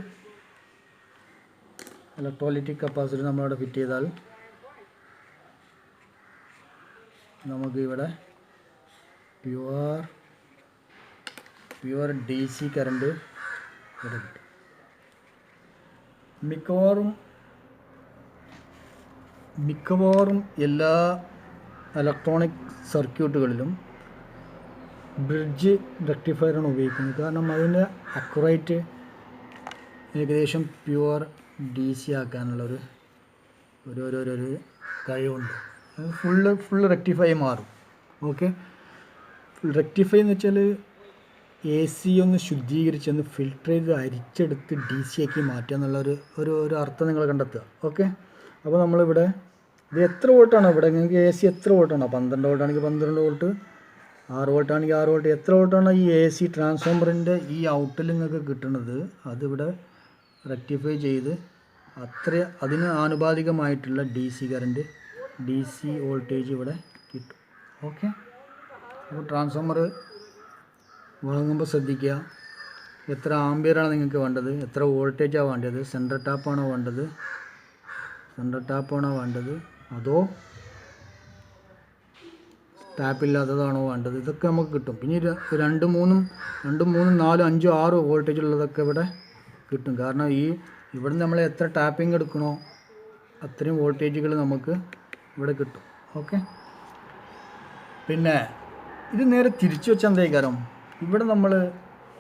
ഇലക്ട്രോലൈറ്റിക് കപ്പാസിറ്റർ നമ്മളവിടെ ഫിറ്റ് ചെയ്താൽ നമുക്ക് ഇവിടെ പ്യുവർ DC കറണ്ട് ഇവിടെ കിട്ടും. മിക്കവാറും എല്ലാ ഇലക്ട്രോണിക് സർക്യൂട്ടുകളിലും ബ്രിഡ്ജ് റെക്ടിഫയറാണ് ഉപയോഗിക്കുന്നത്. കാരണം അതിൻ്റെ അക്യുറേറ്റ് ഏകദേശം പ്യുവർ DC ആക്കാനുള്ളൊരു ഒരു കഴിവുണ്ട്. അത് ഫുള്ള് റെക്ടിഫൈ മാറും. ഓക്കെ, റെക്ടിഫൈ എന്ന് വെച്ചാൽ AC ഒന്ന് ശുദ്ധീകരിച്ച് ഒന്ന് ഫിൽട്ടർ ചെയ്ത് അരിച്ചെടുത്ത് DC ആക്കി മാറ്റുക എന്നുള്ള ഒരു അർത്ഥം നിങ്ങൾ കണ്ടെത്തുക. ഓക്കെ, അപ്പോൾ നമ്മളിവിടെ ഇത് എത്ര വോൾട്ടാണ്, ഇവിടെ നിങ്ങൾക്ക് AC എത്ര വോൾട്ടാണോ, 12 വോൾട്ടാണെങ്കിൽ 12 വോൾട്ട്, 6 വോൾട്ടാണെങ്കിൽ 6 വോൾട്ട്, എത്ര വോൾട്ടാണോ ഈ AC ട്രാൻസ്ഫോമറിൻ്റെ ഈ ഔട്ടിൽ നിങ്ങൾക്ക് കിട്ടുന്നത്, അതിവിടെ റെക്ടിഫൈ ചെയ്ത് അതിന് ആനുപാതികമായിട്ടുള്ള DC കറണ്ട്, DC വോൾട്ടേജ് ഇവിടെ കിട്ടും. ഓക്കെ, അപ്പോൾ ട്രാൻസ്ഫോമർ വാങ്ങുമ്പോൾ ശ്രദ്ധിക്കുക, എത്ര ആംബിയറാണ് നിങ്ങൾക്ക് വേണ്ടത്, എത്ര വോൾട്ടേജാണ് വേണ്ടത്, സെൻട്രൽ ടാപ്പാണോ വേണ്ടത് അതോ ടാപ്പില്ലാത്തതാണോ വേണ്ടത്, ഇതൊക്കെ നമുക്ക് കിട്ടും. പിന്നെ 2, 3, 4, 5, 6 വോൾട്ടേജ് ഉള്ളതൊക്കെ ഇവിടെ കിട്ടും. കാരണം ഇവിടെ നമ്മൾ എത്ര ടാപ്പിംഗ് എടുക്കണോ അത്രയും വോൾട്ടേജുകൾ നമുക്ക് ഇവിടെ കിട്ടും. ഓക്കെ, പിന്നെ ഇത് നേരെ തിരിച്ചു വെച്ചാൽ എന്തായി കാര്യം, ഇവിടെ നമ്മൾ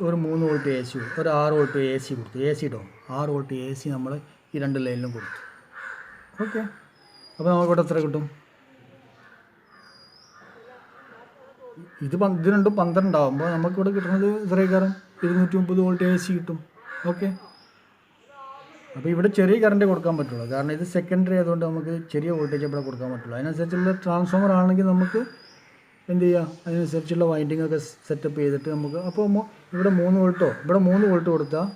ഒരു 3 വോൾട്ട് AC, ഒരു 6 വോൾട്ട് AC കൊടുത്തു, AC ഇടും 6 വോൾട്ട് AC നമ്മൾ ഈ 2 ലൈനിലും കൊടുത്തു. ഓക്കെ, അപ്പോൾ നമുക്കിവിടെ എത്ര കിട്ടും, ഇത് രണ്ടും 12 ആകുമ്പോൾ നമുക്കിവിടെ കിട്ടുന്നത് ഇത്രയും 230 വോൾട്ട് AC കിട്ടും. ഓക്കെ, അപ്പോൾ ഇവിടെ ചെറിയ കറണ്ട് കൊടുക്കാൻ പറ്റുള്ളൂ, കാരണം ഇത് സെക്കൻഡറി ആയതുകൊണ്ട് നമുക്ക് ചെറിയ വോൾട്ടേജ് ഇവിടെ കൊടുക്കാൻ പറ്റുള്ളൂ. അതിനനുസരിച്ചുള്ള ട്രാൻസ്ഫോമർ ആണെങ്കിൽ നമുക്ക് എന്ത് ചെയ്യുക, അതിനനുസരിച്ചുള്ള വൈൻഡിങ് ഒക്കെ സെറ്റപ്പ് ചെയ്തിട്ട് നമുക്ക് അപ്പോൾ ഇവിടെ 3 വോൾട്ടോ, ഇവിടെ 3 വോൾട്ട് കൊടുത്താൽ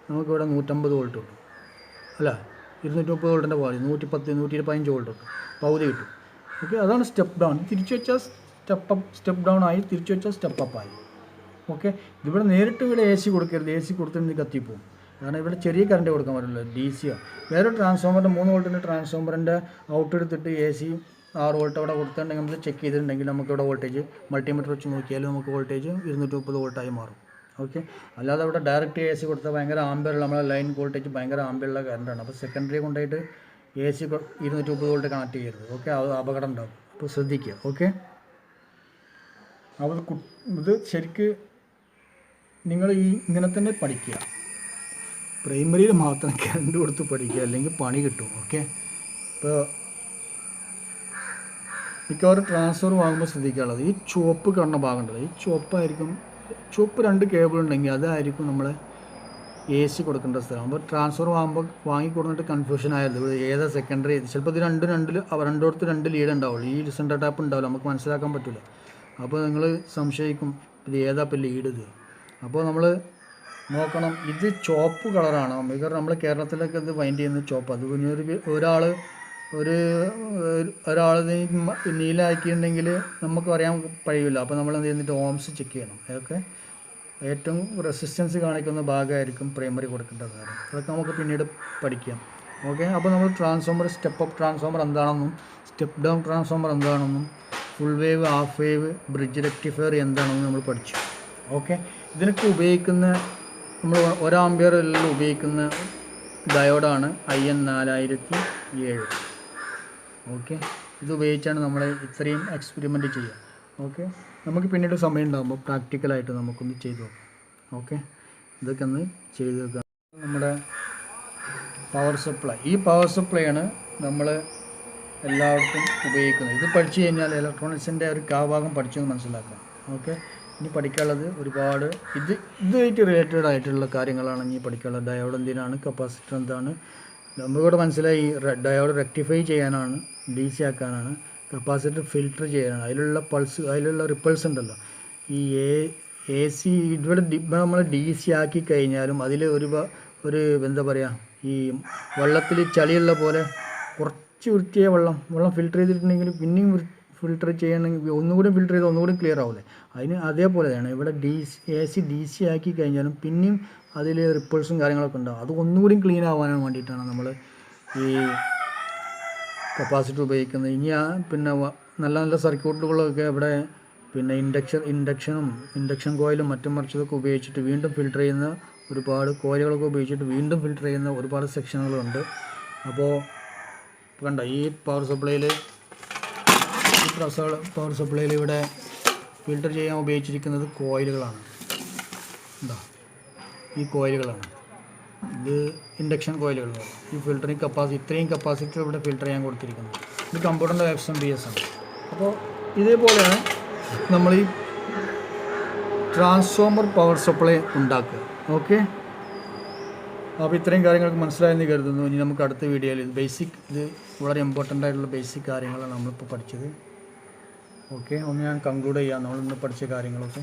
നമുക്കിവിടെ 150 വോൾട്ട് കിട്ടും. അല്ല, 230 വോൾട്ടിൻ്റെ പോലെ 110, 115 വോൾട്ട് കിട്ടും, പകുതി കിട്ടും. ഓക്കെ, അതാണ് സ്റ്റെപ്പ് ഡൗൺ. തിരിച്ചു വെച്ചാൽ സ്റ്റെപ്പ് ഡൗൺ ആയി, തിരിച്ചു വെച്ചാൽ സ്റ്റെപ്പ് അപ്പ് ആയി. ഓക്കെ, ഇതിവിടെ നേരിട്ട് ഇവിടെ AC കൊടുക്കരുത്, AC കൊടുത്തിട്ട് കത്തിപ്പോവും. കാരണം ഇവിടെ ചെറിയ കറണ്ട് കൊടുക്കാൻ പറ്റില്ല, DC-യോ വേറെ ട്രാൻസ്ഫോമറിൻ്റെ 3 വോൾട്ടിൻ്റെ ട്രാൻസ്ഫോമറിൻ്റെ ഔട്ട് എടുത്തിട്ട് AC 6 വോൾട്ട് അവിടെ കൊടുത്തിട്ടുണ്ടെങ്കിൽ നമ്മൾ ചെക്ക് ചെയ്തിട്ടുണ്ടെങ്കിൽ നമുക്കിവിടെ വോൾട്ടേജ് മൾട്ടിമീറ്റർ വെച്ച് നോക്കിയാൽ നമുക്ക് വോൾട്ടേജ് 230 വോൾട്ടായി മാറും. ഓക്കെ, അല്ലാതെ ഇവിടെ ഡയറക്റ്റ് AC കൊടുത്താൽ ഭയങ്കര ആംബിയറുള്ള നമ്മളെ ലൈൻ വോൾട്ടേജ് ഭയങ്കര ആംബിയറുള്ള കറണ്ടാണ്. അപ്പോൾ സെക്കൻഡറി കൊണ്ടുപോയിട്ട് AC 230 വോൾട്ട് കണക്ട് ചെയ്യരുത്. ഓക്കെ, അത് അപകടം ഉണ്ടാകും. അപ്പോൾ ശ്രദ്ധിക്കുക. ഓക്കെ, അപ്പോൾ ഇത് ശരിക്ക് നിങ്ങൾ ഇങ്ങനെ തന്നെ പഠിക്കുക, പ്രൈമറിയിൽ മാത്രം കറണ്ട് കൊടുത്ത് പഠിക്കുക, അല്ലെങ്കിൽ പണി കിട്ടും. ഓക്കെ, ഇപ്പോൾ മിക്കവാറും ട്രാൻസ്ഫർ വാങ്ങുമ്പോൾ ശ്രദ്ധിക്കാനുള്ളത് ഈ ചുവപ്പ് കാണുന്ന ഭാഗമുണ്ടല്ലോ, ഈ ചുവപ്പ് 2 കേബിൾ ഉണ്ടെങ്കിൽ അതായിരിക്കും നമ്മൾ AC കൊടുക്കേണ്ട സ്ഥലം. അപ്പോൾ ട്രാൻസ്ഫർ വാങ്ങിക്കൊടുത്തിട്ട് കൺഫ്യൂഷൻ ആയത് ഏതാ സെക്കൻഡറി, ചിലപ്പോൾ ഇത് രണ്ടിടത്ത് 2 ലീഡ് ഉണ്ടാവുള്ളൂ, ഈ സെൻറ്റർ ടാപ്പ് ഉണ്ടാവില്ല, നമുക്ക് മനസ്സിലാക്കാൻ പറ്റില്ല. അപ്പോൾ നിങ്ങൾ സംശയിക്കും ഇത് ഏതാ ഇപ്പോൾ ലീഡ് ഇത്. അപ്പോൾ നമ്മൾ നോക്കണം, ഇത് ചുവപ്പ് കളറാണ്. മിക്കവാറും നമ്മൾ കേരളത്തിലൊക്കെ ഇത് വൈൻഡ് ചെയ്യുന്നത് ചുവപ്പ്. അത് പിന്നെ ഒരാൾ നീലാക്കിയിട്ടുണ്ടെങ്കിൽ നമുക്ക് പറയാൻ കഴിയില്ല. അപ്പോൾ നമ്മൾ എന്ത് ചെയ്യുന്നിട്ട് ഓംസ് ചെക്ക് ചെയ്യണം. അതൊക്കെ ഏറ്റവും റെസിസ്റ്റൻസ് കാണിക്കുന്ന ഭാഗമായിരിക്കും പ്രൈമറി കൊടുക്കേണ്ട കാര്യം. അതൊക്കെ നമുക്ക് പിന്നീട് പഠിക്കാം. ഓക്കെ, അപ്പോൾ നമ്മൾ ട്രാൻസ്ഫോമർ, സ്റ്റെപ്പ് അപ്പ് ട്രാൻസ്ഫോമർ എന്താണെന്നും സ്റ്റെപ്പ് ഡൗൺ ട്രാൻസ്ഫോമർ എന്താണെന്നും full wave, half wave, bridge rectifier എന്താണെന്നും നമ്മൾ പഠിച്ചു. ഓക്കെ, ഇതിനൊക്കെ ഉപയോഗിക്കുന്ന നമ്മൾ 1 ആംബിയറിൽ ഉപയോഗിക്കുന്ന ഡയോഡാണ് IN4007. ഓക്കെ, ഇത് ഉപയോഗിച്ചാണ് നമ്മൾ ഇത്രയും എക്സ്പെരിമെൻ്റ് ചെയ്യുക. ഓക്കെ, നമുക്ക് പിന്നീട് സമയം ഉണ്ടാകുമ്പോൾ പ്രാക്ടിക്കലായിട്ട് നമുക്കൊന്ന് ചെയ്തു നോക്കാം. ഓക്കെ, ഇതൊക്കെ ഒന്ന് ചെയ്ത് നോക്കാം. നമ്മുടെ പവർ സപ്ലൈ, ഈ പവർ സപ്ലൈ ആണ് നമ്മൾ എല്ലായിടത്തും ഉപയോഗിക്കുന്നത്. ഇത് പഠിച്ചു കഴിഞ്ഞാൽ ഇലക്ട്രോണിക്സിൻ്റെ ഒരു ഭാഗം പഠിച്ചെന്ന് മനസ്സിലാക്കാം. ഓക്കെ, ഇനി പഠിക്കാനുള്ളത് ഒരുപാട് ഇതുമായിട്ട് റിലേറ്റഡ് ആയിട്ടുള്ള കാര്യങ്ങളാണ് ഇനി പഠിക്കാനുള്ളത്. ഡയോഡ് എന്തിനാണ്, കപ്പാസിറ്റർ എന്താണ്, നമുക്കിവിടെ മനസ്സിലായി. ഡയോഡ് റെക്ടിഫൈ ചെയ്യാനാണ്, ഡി സി ആക്കാനാണ്, കപ്പാസിറ്റർ ഫിൽറ്റർ ചെയ്യാനാണ്. അതിലുള്ള റിപ്പൾസ് ഉണ്ടല്ലോ, ഈ എ സി ഇവിടെ നമ്മൾ ഡി സി ആക്കി കഴിഞ്ഞാലും അതിൽ ഒരു എന്താ പറയുക, ഈ വെള്ളത്തിൽ ചളിയുള്ള പോലെ കുറച്ച് വൃത്തിയായ വെള്ളം ഫിൽറ്റർ ചെയ്തിട്ടുണ്ടെങ്കിൽ പിന്നെയും ഫിൽറ്റർ ചെയ്യണമെങ്കിൽ ഒന്നുകൂടി ഫിൽറ്റർ ചെയ്ത് ഒന്നുകൂടി ക്ലിയർ ആവില്ലേ, അതേപോലെയാണ് ഇവിടെ എ സി ഡി സി ആക്കി കഴിഞ്ഞാലും പിന്നെയും അതിൽ റിപ്പിൾസും കാര്യങ്ങളൊക്കെ ഉണ്ടാവും. അത് ഒന്നുകൂടി ക്ലീൻ ആവാൻ വേണ്ടിയിട്ടാണ് നമ്മൾ ഈ കപ്പാസിറ്റർ ഉപയോഗിക്കുന്നത്. ഇനി പിന്നെ നല്ല നല്ല സർക്യൂട്ടുകളൊക്കെ ഇവിടെ പിന്നെ ഇൻഡക്ഷൻ കോയിലും മറ്റും മറിച്ചതൊക്കെ ഉപയോഗിച്ചിട്ട് വീണ്ടും ഫിൽറ്റർ ചെയ്യുന്ന ഒരുപാട് കോയിലുകളൊക്കെ ഉപയോഗിച്ചിട്ട് വീണ്ടും ഫിൽറ്റർ ചെയ്യുന്ന ഒരുപാട് സെക്ഷനുകളുണ്ട്. അപ്പോൾ കണ്ട ഈ പവർ സപ്ലൈയിൽ ഇവിടെ ഫിൽറ്റർ ചെയ്യാൻ ഉപയോഗിച്ചിരിക്കുന്നത് കോയിലുകളാണ്. എന്താ ഈ കോയിലുകളാണ്, ഇത് ഇൻഡക്ഷൻ കോയിലുകളാണ്. ഈ ഫിൽറ്ററിങ് ഇത്രയും കപ്പാസിറ്റർ ഇവിടെ ഫിൽറ്റർ ചെയ്യാൻ കൊടുത്തിരിക്കുന്നത്. ഇത് കമ്പ്യൂട്ടറിൻ്റെ XMPS ആണ്. അപ്പോൾ ഇതേപോലെയാണ് നമ്മൾ ഈ ട്രാൻസ്ഫോമർ പവർ സപ്ലൈ ഉണ്ടാക്കുക. ഓക്കെ, അപ്പോൾ ഇത്രയും കാര്യങ്ങൾക്ക് മനസ്സിലായെന്ന് കരുതുന്നു. ഇനി നമുക്ക് അടുത്ത വീഡിയോയിൽ ഇത് വളരെ ഇമ്പോർട്ടൻ്റ് ആയിട്ടുള്ള ബേസിക് കാര്യങ്ങളാണ് നമ്മളിപ്പോൾ പഠിച്ചത്. ഓക്കെ, ഒന്ന് ഞാൻ കൺക്ലൂഡ് ചെയ്യാം നമ്മളിന്ന് പഠിച്ച കാര്യങ്ങളൊക്കെ.